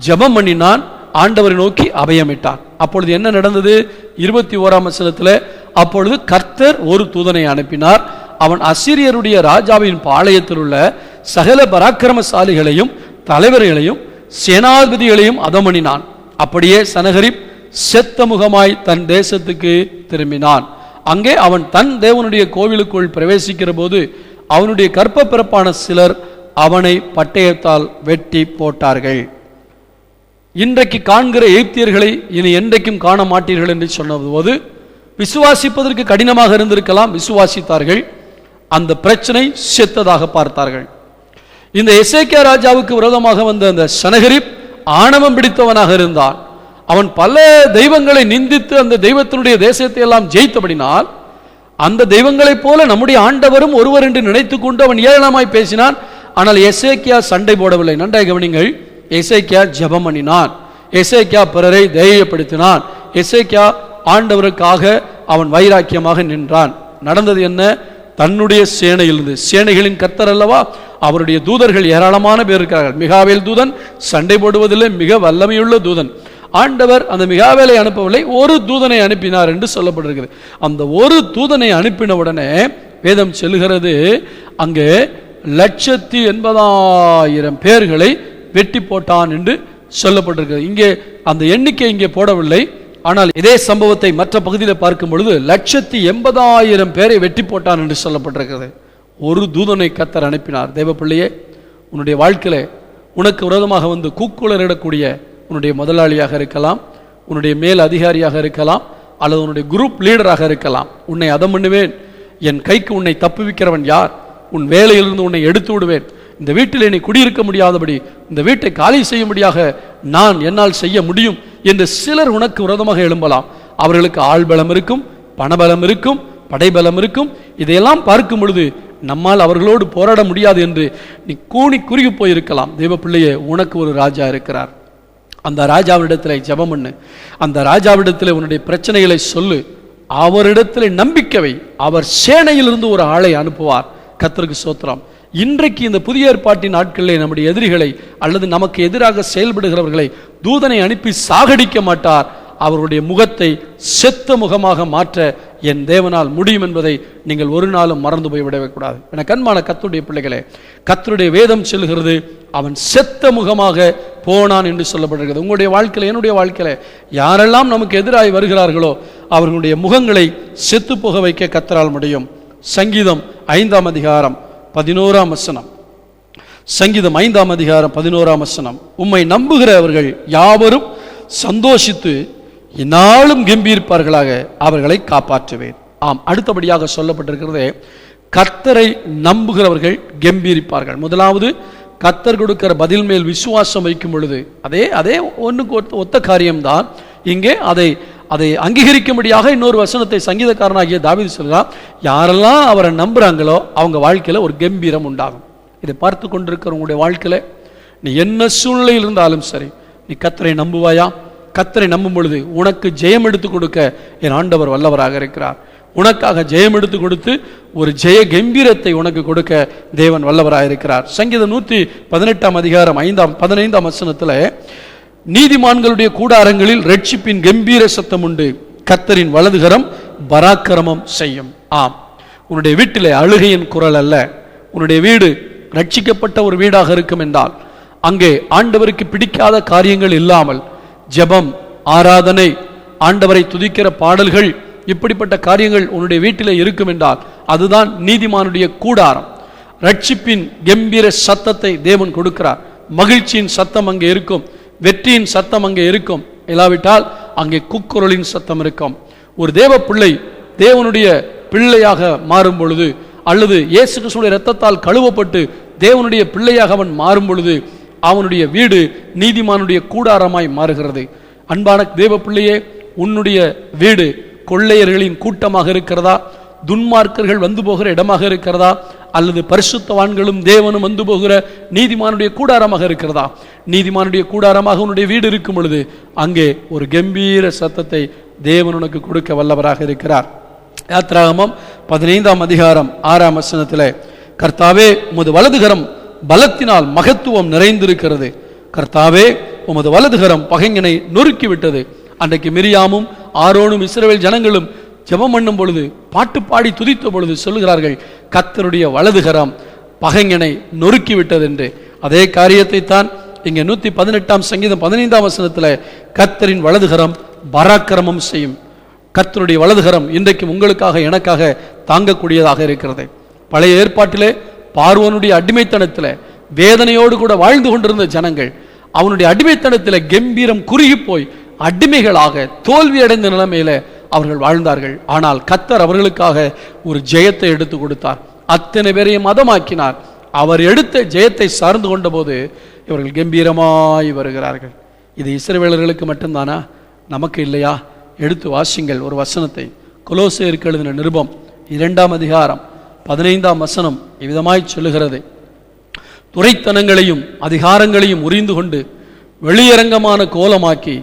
ஜெபம் பண்ணினான், ஆண்டவரை நோக்கி அபயமிட்டான். அப்பொழுது என்ன நடந்தது? 21ஆம் வசனத்தில் அப்பொழுது கர்த்தர் ஒரு தூதனை அனுப்பினார். அவன் அசீரியருடைய ராஜாவின் பாளையத்தில் உள்ள சகல பராக்கிரமசாலிகளையும் தலைவர்களையும் சேனாதிபதிகளையும் அதமணினான். அப்படியே சனகரிப் செத்த முகமாய் தன் தேசத்துக்கு திரும்பினான். அங்கே அவன் தன் தேவனுடைய கோவிலுக்குள் பிரவேசிக்கிற போது அவனுடைய கற்ப பிறப்பான சிலர் அவனை பட்டயத்தால் வெட்டி போட்டார்கள். இன்றைக்கு காண்கிற எகிப்தியர்களை இனி என்றைக்கும் காண மாட்டீர்கள் என்று சொன்னபோது விசுவாசிப்பதற்கு கடினமாக இருந்திருக்கலாம், விசுவாசித்தார்கள். அந்த பிரச்சனை செத்ததாக பார்த்தார்கள். இந்த எசேக்கியா ராஜாவுக்கு விரோதமாக வந்த அந்த சனகரிப் ஆணவம் பிடித்தவனாக இருந்தான். அவன் பல தெய்வங்களை நிந்தித்து அந்த தெய்வத்தினுடைய தேசத்தை எல்லாம் ஜெயித்தபடினால் அந்த தெய்வங்களைப் போல நம்முடைய ஆண்டவரும் ஒருவர் என்று நினைத்து கொண்டு அவன் ஏளனமாய் பேசினான். ஆனால் எசேக்கியா சண்டை போடவில்லை. நன்றாக கவனிங்கள். எசேக்கியா ஜெபம் பண்ணினான். எசேக்கியா பிறரை தைரியப்படுத்தினான். எசேக்கியா ஆண்டவருக்காக அவன் வைராக்கியமாக நின்றான். நடந்தது என்ன? தன்னுடைய சேனையிலிருந்து, சேனைகளின் கர்த்தர் அல்லவா, அவருடைய தூதர்கள் ஏராளமான பேர் இருக்கிறார்கள். மிகாவேல் தூதன் சண்டை போடுவதில்லை, மிக வல்லமையுள்ள தூதன். ஆண்டவர் அந்த மிகாவேலை அனுப்பவில்லை, ஒரு தூதனை அனுப்பினார் என்று சொல்லப்பட்டிருக்கிறது. அந்த ஒரு தூதனை அனுப்பின உடனே வேதம் சொல்லுகிறது, அங்கே 180,000 பேர்களை வெட்டி போட்டான் என்று சொல்லப்பட்டிருக்கிறது. இங்கே அந்த எண்ணிக்கை இங்கே போடவில்லை. ஆனால் இதே சம்பவத்தை மற்ற பகுதியில் பார்க்கும் பொழுது 180,000 பேரை வெட்டி போட்டான் என்று சொல்லப்பட்டிருக்கிறது. ஒரு தூதனை கர்த்தர் அனுப்பினார். தேவ பிள்ளையே, உன்னுடைய வாழ்க்கையில உனக்கு விரோதமாக வந்து கூக்குளரிடக்கூடிய உன்னுடைய முதலாளியாக இருக்கலாம், உன்னுடைய மேல் அதிகாரியாக இருக்கலாம், அல்லது உன்னுடைய குரூப் லீடராக இருக்கலாம். உன்னை அதம் பண்ணுவேன், என் கைக்கு உன்னை தப்புவிக்கிறவன் யார், உன் வேலையிலிருந்து உன்னை எடுத்து விடுவேன், இந்த வீட்டில் நீ குடியிருக்க முடியாதபடி இந்த வீட்டை காலி செய்யும்படியாக நான் என்னால் செய்ய முடியும் என்று சிலர் உனக்கு விரோதமாக எழும்பலாம். அவர்களுக்கு ஆள் பலம் இருக்கும், பணபலம் இருக்கும், படைபலம் இருக்கும். இதையெல்லாம் பார்க்கும் பொழுது நம்மால் அவர்களோடு போராட முடியாது என்று நீ கூனி குறுகி போயிருக்கலாம். தேவ பிள்ளையே, உனக்கு ஒரு ராஜா இருக்கிறார். அந்த ராஜாவிடத்தில் ஜெபம் பண்ணு, அந்த ராஜாவிடத்தில் உன்னுடைய பிரச்சனைகளை சொல்லு, அவரிடத்தில் நம்பிக்கை. அவர் சேனையிலிருந்து ஒரு ஆளை அனுப்புவார். கர்த்தருக்கு ஸ்தோத்திரம். இன்றைக்கு இந்த புதிய ஏற்பாட்டின் நாட்களிலே நம்முடைய எதிரிகளை அல்லது நமக்கு எதிராக செயல்படுகிறவர்களை தூதனை அனுப்பி சாகடிக்க மாட்டார். அவருடைய முகத்தை செத்த முகமாக மாற்ற என் தேவனால் முடியும் என்பதை நீங்கள் ஒரு நாளும் மறந்து போய் விடவே கூடாது. என கண்மான கர்த்தருடைய பிள்ளைகளே, கர்த்தருடைய வேதம் சொல்லுகிறது, அவன் செத்த முகமாக போனான் என்று சொல்லப்படுகிறது. உங்களுடைய வாழ்க்கையில, என்னுடைய வாழ்க்கையில யாரெல்லாம் நமக்கு எதிராய் வருகிறார்களோ அவர்களுடைய முகங்களை செத்து போக வைக்க கர்த்தரால் முடியும். சங்கீதம் 5ஆம் அதிகாரம் 11ஆம் வசனம். சங்கீதம் 5ஆம் அதிகாரம் 11ஆம் வசனம். உம்மை நம்புகிறவர்கள் யாவரும் சந்தோஷித்து என்னாலும் கம்பீரிப்பார்களாக, அவர்களை காப்பாற்றுவேன். ஆம், அடுத்தபடியாக சொல்லப்பட்டிருக்கிறது, கர்த்தரை நம்புகிறவர்கள் கம்பீரிப்பார்கள். முதலாவது, கர்த்தர் கொடுக்கிற பதில் மேல் விசுவாசம் வைக்கும் பொழுது அதே ஒன்றுக்கு ஒத்த காரியம்தான் இங்கே. அதை அங்கீகரிக்கும்படியாக இன்னொரு வசனத்தை சங்கீதக்காரனாகிய தாவீது சொல்கிறார். யாரெல்லாம் அவரை நம்புறாங்களோ அவங்க வாழ்க்கையில் ஒரு கம்பீரம் உண்டாகும். இதை பார்த்து கொண்டிருக்கிற உங்களுடைய வாழ்க்கையில நீ என்ன சூழ்நிலையில் இருந்தாலும் சரி, நீ கர்த்தரை நம்புவாயா? கர்த்தரை நம்பும் பொழுது உனக்கு ஜெயம் எடுத்து கொடுக்க என் ஆண்டவர் வல்லவராக இருக்கிறார். உனக்காக ஜெயம் எடுத்து கொடுத்து ஒரு ஜெய கம்பீரத்தை உனக்கு கொடுக்க தேவன் வல்லவராக இருக்கிறார். சங்கீதம் 118ஆம் அதிகாரம் 15ஆம் வசனத்தில், நீதிமான்களுடைய கூடாரங்களில் ரட்சிப்பின் கம்பீர சத்தம் உண்டு, கர்த்தரின் வலதுகரம் பராக்கிரமம் செய்யும். ஆம், உன்னுடைய வீட்டிலே அழுகையின் குரல் அல்ல. உன்னுடைய வீடு ரட்சிக்கப்பட்ட ஒரு வீடாக இருக்கும் என்றால் அங்கே ஆண்டவருக்கு பிடிக்காத காரியங்கள் இல்லாமல் ஜெபம், ஆராதனை, ஆண்டவரை துதிக்கிற பாடல்கள், இப்படிப்பட்ட காரியங்கள் உன்னுடைய வீட்டிலே இருக்கும் என்றால் அதுதான் நீதிமானுடைய கூடாரம். ரட்சிப்பின் கம்பீர சத்தத்தை தேவன் கொடுக்கிறார். மகிழ்ச்சியின் சத்தம் அங்கே இருக்கும், வெற்றியின் சத்தம் அங்கே இருக்கும். இல்லாவிட்டால் அங்கே கூக்குரலின் சத்தம் இருக்கும். ஒரு தேவ பிள்ளை தேவனுடைய பிள்ளையாக மாறும் பொழுது, அல்லது இயேசு கிறிஸ்துவின் இரத்தத்தால் கழுவப்பட்டு தேவனுடைய பிள்ளையாக அவன் மாறும் பொழுது அவனுடைய வீடு நீதிமானுடைய கூடாரமாய் மாறுகிறது. அன்பான தேவ பிள்ளையே, உன்னுடைய வீடு கொள்ளையர்களின் கூட்டமாக இருக்கிறதா, துன்மார்க்கர்கள் வந்து போகிற இடமாக இருக்கிறதா, அல்லது பரிசுத்தவான்களும் தேவனும் வந்து போகிற நீதிமானுடைய கூடாரமாக இருக்கிறதா? நீதிமானுடைய கூடாரமாக உன்னுடைய வீடு இருக்கும் பொழுது அங்கே ஒரு கம்பீர சத்தத்தை தேவன் உனக்கு கொடுக்க வல்லவராக இருக்கிறார். யாத்திராகமம் 15ஆம் அதிகாரம் 6ஆம் வசனத்தில், கர்த்தாவே உமது வலதுகரம் பலத்தினால் மகத்துவம் நிறைந்திருக்கிறது, கர்த்தாவே உமது வலதுகரம் பகைஞனை நொறுக்கிவிட்டது. அன்றைக்கு மிரியாமும் ஆரோனும் இஸ்ரவேல் ஜனங்களும் ஜெபம் பண்ணும் பொழுது, பாட்டு பாடி துதித்த பொழுது சொல்லுகிறார்கள், கர்த்தருடைய வலதுகரம் பகைஞனை நொறுக்கிவிட்டது என்று. அதே காரியத்தை தான் இங்கே 118ஆம் சங்கீதம் 15ஆம் வசனத்தில், கர்த்தரின் வலதுகரம் பராக்கிரமம் செய்யும். கர்த்தருடைய வலதுகரம் இன்றைக்கும் உங்களுக்காக எனக்காக தாங்கக்கூடியதாக இருக்கிறது. பழைய ஏற்பாட்டிலே பார்வோனுடைய அடிமைத்தனத்தில் வேதனையோடு கூட வாழ்ந்து கொண்டிருந்த ஜனங்கள் அவனுடைய அடிமைத்தனத்தில் கம்பீரம் குறுகி போய் அடிமைகளாக தோல்வி அடைந்த நிலைமையில அவர்கள் வாழ்ந்தார்கள். ஆனால் கர்த்தர் அவர்களுக்காக ஒரு ஜெயத்தை எடுத்து கொடுத்தார். அத்தனை பேரையும் மதமாக்கினார். அவர் எடுத்த ஜெயத்தை சார்ந்து கொண்ட போது இவர்கள் கம்பீரமாய் வருகிறார்கள். இது இஸ்ரவேலர்களுக்கு மட்டும்தானா? நமக்கு இல்லையா? எடுத்து வாசிங்கள் ஒரு வசனத்தை. கொலோசையருக்கு எழுதின நிருபம் 2ஆம் அதிகாரம் 15ஆம் வசனம் இவ்விதமாய் சொல்லுகிறது, துரைத்தனங்களையும் அதிகாரங்களையும் உரிந்து கொண்டு வெளியரங்கமான கோலமாக்கி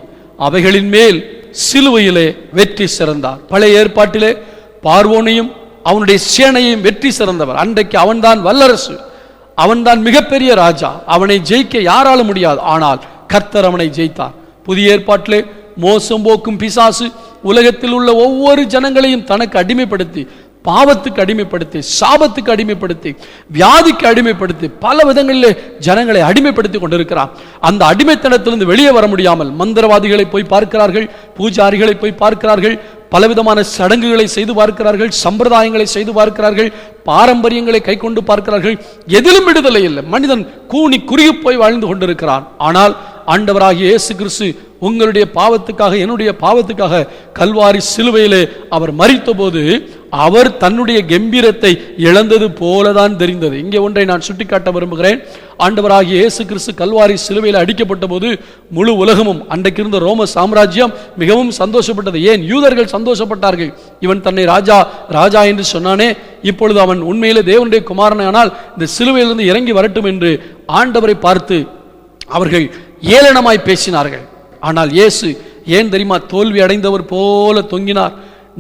அவைகளின் மேல் சிலுவையிலே வெற்றி சிறந்தார். பழைய ஏற்பாட்டிலே பார்வோனையும் அவனுடைய சேனையும் வெற்றி சிறந்தவர். அன்றைக்கு அவன்தான் வல்லரசு, அவன்தான் மிகப்பெரிய ராஜா. அவனை ஜெயிக்க யாராலும் முடியாது. ஆனால் கர்த்தர் அவனை ஜெயித்தார். புதிய ஏற்பாட்டிலே மோசம் போக்கும் பிசாசு உலகத்தில் உள்ள ஒவ்வொரு ஜனங்களையும் தனக்கு அடிமைப்படுத்தி, பாவத்துக்கு அடிமைப்படுத்தி, சாபத்துக்கு அடிமைப்படுத்தி, வியாதிக்கு அடிமைப்படுத்தி, பல விதங்களிலே ஜனங்களை அடிமைப்படுத்தி கொண்டிருக்கிறார். அந்த அடிமைத்தனத்திலிருந்து வெளியே வர முடியாமல் மந்திரவாதிகளை போய் பார்க்கிறார்கள், பூஜாரிகளை போய் பார்க்கிறார்கள், பலவிதமான சடங்குகளை செய்து பார்க்கிறார்கள், சம்பிரதாயங்களை செய்து பார்க்கிறார்கள், பாரம்பரியங்களை கை கொண்டு பார்க்கிறார்கள். எதிலும் விடுதலை இல்லை. மனிதன் கூனி குறுகி போய் வாழ்ந்து கொண்டிருக்கிறான். ஆனால் ஆண்டவராகிய இயேசு கிறிஸ்து உங்களுடைய பாவத்துக்காக, என்னுடைய பாவத்துக்காக கல்வாரி சிலுவையிலே அவர் மரித்த போது அவர் தன்னுடைய கம்பீரத்தை இழந்தது போலதான் தெரிந்தது. இங்கே ஒன்றை நான் சுட்டிக்காட்ட விரும்புகிறேன். ஆண்டவராகிய இயேசு கிறிஸ்து கல்வாரி சிலுவையில் அடிக்கப்பட்ட போது முழு உலகமும், அன்றைக்கு இருந்த ரோம சாம்ராஜ்யம் மிகவும் சந்தோஷப்பட்டது. ஏன் யூதர்கள் சந்தோஷப்பட்டார்கள்? இவன் தன்னை ராஜா ராஜா என்று சொன்னானே, இப்பொழுது அவன் உண்மையிலே தேவனுடைய குமாரனானால் இந்த சிலுவையிலிருந்து இறங்கி வரட்டும் என்று ஆண்டவரை பார்த்து அவர்கள் ஏளனமாய் பேசினார்கள். ஆனால் இயேசு ஏன் தெரியுமா தோல்வி அடைந்தவர் போல தொங்கினார்?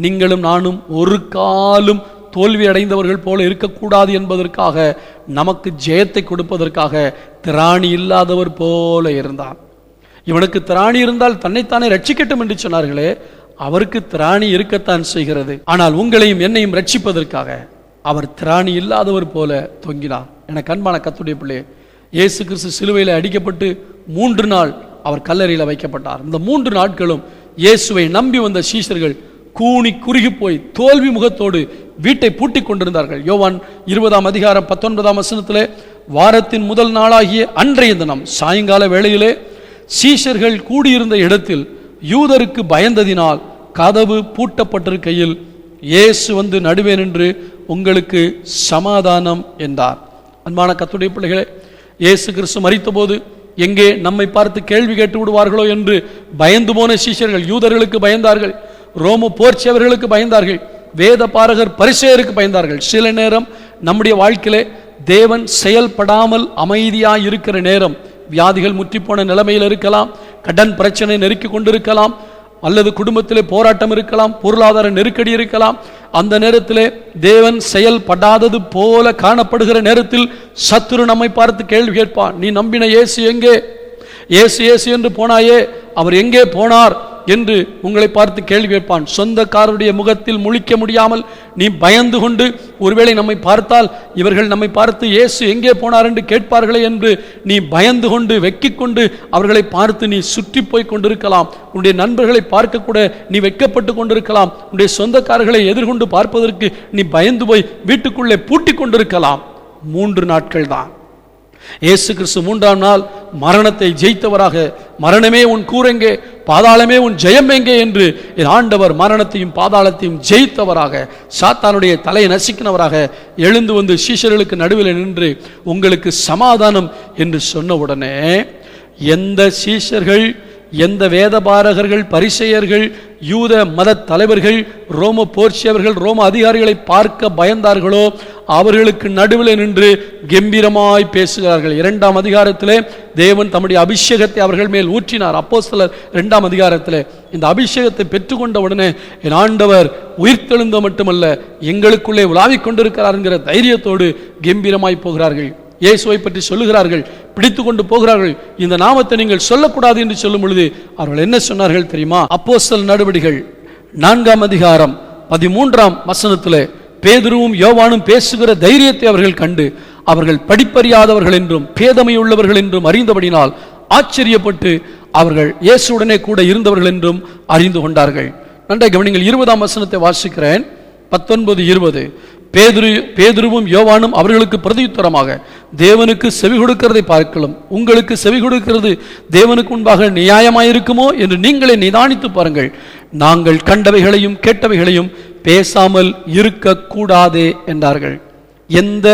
நீங்களும் நானும் ஒரு காலும் தோல்வி அடைந்தவர்கள் போல இருக்கக்கூடாது என்பதற்காக, நமக்கு ஜெயத்தை கொடுப்பதற்காக திராணி இல்லாதவர் போல இருந்தார். இவனுக்கு திராணி இருந்தால் தன்னைத்தானே ரட்சிக்கட்டும் என்று சொன்னார்களே, அவருக்கு திராணி இருக்கத்தான் செய்கிறது. ஆனால் உங்களையும் என்னையும் ரட்சிப்பதற்காக அவர் திராணி இல்லாதவர் போல தொங்கினார். எனக்கு அன்பான கர்த்தருடைய பிள்ளையே, இயேசு கிறிஸ்து சிலுவையில் அடிக்கப்பட்டு 3 நாள் அவர் கல்லறையில் வைக்கப்பட்டார். இந்த 3 நாட்களும் இயேசுவை நம்பி வந்த சீஷர்கள் கூனி குறுகி போய் தோல்வி முகத்தோடு வீட்டை பூட்டி கொண்டிருந்தார்கள். யோவான் 20ஆம் அதிகாரம் 19ஆம் வசனத்திலே, வாரத்தின் முதல் நாளாகிய அன்றைய தினம் சாயங்கால வேளையிலே சீஷர்கள் கூடியிருந்த இடத்தில் யூதருக்கு பயந்ததினால் கதவு பூட்டப்பட்டிருக்கையில் இயேசு வந்து நடுவே நின்று உங்களுக்கு சமாதானம் என்றார். அன்பான கர்த்தருடைய பிள்ளைகளே, இயேசு கிறிஸ்து மரித்த போது எங்கே நம்மை பார்த்து கேள்வி கேட்டு விடுவார்களோ என்று பயந்து போன சீஷர்கள் யூதர்களுக்கு பயந்தார்கள், ரோம போர்ச்சவர்களுக்கு பயந்தார்கள், வேத பாரகர் பரிசேயருக்கு பயந்தார்கள். சில நேரம் நம்முடைய வாழ்க்கையிலே தேவன் செயல்படாமல் அமைதியாய் இருக்கிற நேரம், வியாதிகள் முற்றிப்போன நிலைமையில் இருக்கலாம், கடன் பிரச்சனை நெருக்கி கொண்டிருக்கலாம், அல்லது குடும்பத்திலே போராட்டம் இருக்கலாம், பொருளாதார நெருக்கடி இருக்கலாம். அந்த நேரத்திலே தேவன் செயல்படாதது போல காணப்படுகிற நேரத்தில் சத்துரு நம்மை பார்த்து கேள்வி கேட்பான். நீ நம்பின இயேசு எங்கே? இயேசு இயேசு என்று போனாயே, அவர் எங்கே போனார் என்று உங்களை பார்த்து கேள்வி கேட்பான். சொந்தக்காரருடைய முகத்தில் முழிக்க முடியாமல் நீ பயந்து கொண்டு, ஒருவேளை நம்மை பார்த்தால் இவர்கள் நம்மை பார்த்து இயேசு எங்கே போனார் என்று கேட்பார்களே என்று நீ பயந்து கொண்டு வெக்கிக் கொண்டு அவர்களை பார்த்து நீ சுற்றி போய் கொண்டிருக்கலாம். உன்னுடைய நண்பர்களை பார்க்க கூட நீ வெட்கப்பட்டு கொண்டிருக்கலாம். உன்னுடைய சொந்தக்காரர்களை எதிர்கொண்டு பார்ப்பதற்கு நீ பயந்து போய் வீட்டுக்குள்ளே பூட்டி கொண்டிருக்கலாம். 3 நாட்கள் தான். இயேசு கிறிஸ்து 3ஆம் நாள் மரணத்தை ஜெயித்தவராக, மரணமே உன் கூரெங்கே, பாதாளமே உன் ஜெயம் எங்கே என்று என் ஆண்டவர் மரணத்தையும் பாதாளத்தையும் ஜெயித்தவராக, சாத்தானுடைய தலையை நசுக்கினவராக எழுந்து வந்து சீஷர்களுக்கு நடுவில் நின்று உங்களுக்கு சமாதானம் என்று சொன்ன உடனே எந்த சீஷர்கள், எந்த வேதபாரகர்கள், பரிசேயர்கள், யூத மத தலைவர்கள், ரோம போர்ச்சியவர்கள், ரோம அதிகாரிகளை பார்க்க பயந்தார்களோ அவர்களுக்கு நடுவில் நின்று கம்பீரமாய் பேசுகிறார்கள். 2ஆம் அதிகாரத்திலே தேவன் தம்முடைய அபிஷேகத்தை அவர்கள் மேல் ஊற்றினார். அப்போஸ்தலர் 2ஆம் அதிகாரத்திலே இந்த அபிஷேகத்தை பெற்றுக்கொண்ட உடனே என் ஆண்டவர் உயிர்த்தெழுந்த மட்டுமல்ல எங்களுக்குள்ளே உலாவிக் கொண்டிருக்கிறார் என்கிற தைரியத்தோடு கம்பீரமாய் போகிறார்கள். இயேசுவை பற்றி சொல்லுகிறார்கள், பிடித்து கொண்டு போகிறார்கள். இந்த நாமத்தை நீங்கள் சொல்லக்கூடாது என்று சொல்லும் பொழுது அவர்கள் என்ன சொன்னார்கள் தெரியுமா? அப்போஸ்தலர் நடவடிக்கைகள் 4ஆம் அதிகாரம் 13ஆம் வசனத்திலே பேதுருவும் யோவானும் பேசுகிற தைரியத்தை அவர்கள் கண்டு அவர்கள் படிப்பறியாதவர்கள் என்றும் பேதமையுள்ளவர்கள் என்றும் அறிந்தபடினால் ஆச்சரியப்பட்டு அவர்கள் இயேசுடனே கூட இருந்தவர்கள் என்றும் அறிந்து கொண்டார்கள். நன்றாக கவனிங்கள். 20ஆம் வசனத்தை வாசிக்கிறேன். 19-20. பேதுருவும் யோவானும் அவர்களுக்கு பிரதியுத்தரமாக, தேவனுக்கு செவி கொடுக்கிறதை பார்க்கலாம், உங்களுக்கு செவி கொடுக்கிறது தேவனுக்கு முன்பாக நியாயமாயிருக்குமோ என்று நீங்களே நிதானித்து பாருங்கள். நாங்கள் கண்டவைகளையும் கேட்டவைகளையும் பேசாமல் இருக்கக்கூடாதே என்றார்கள். எந்த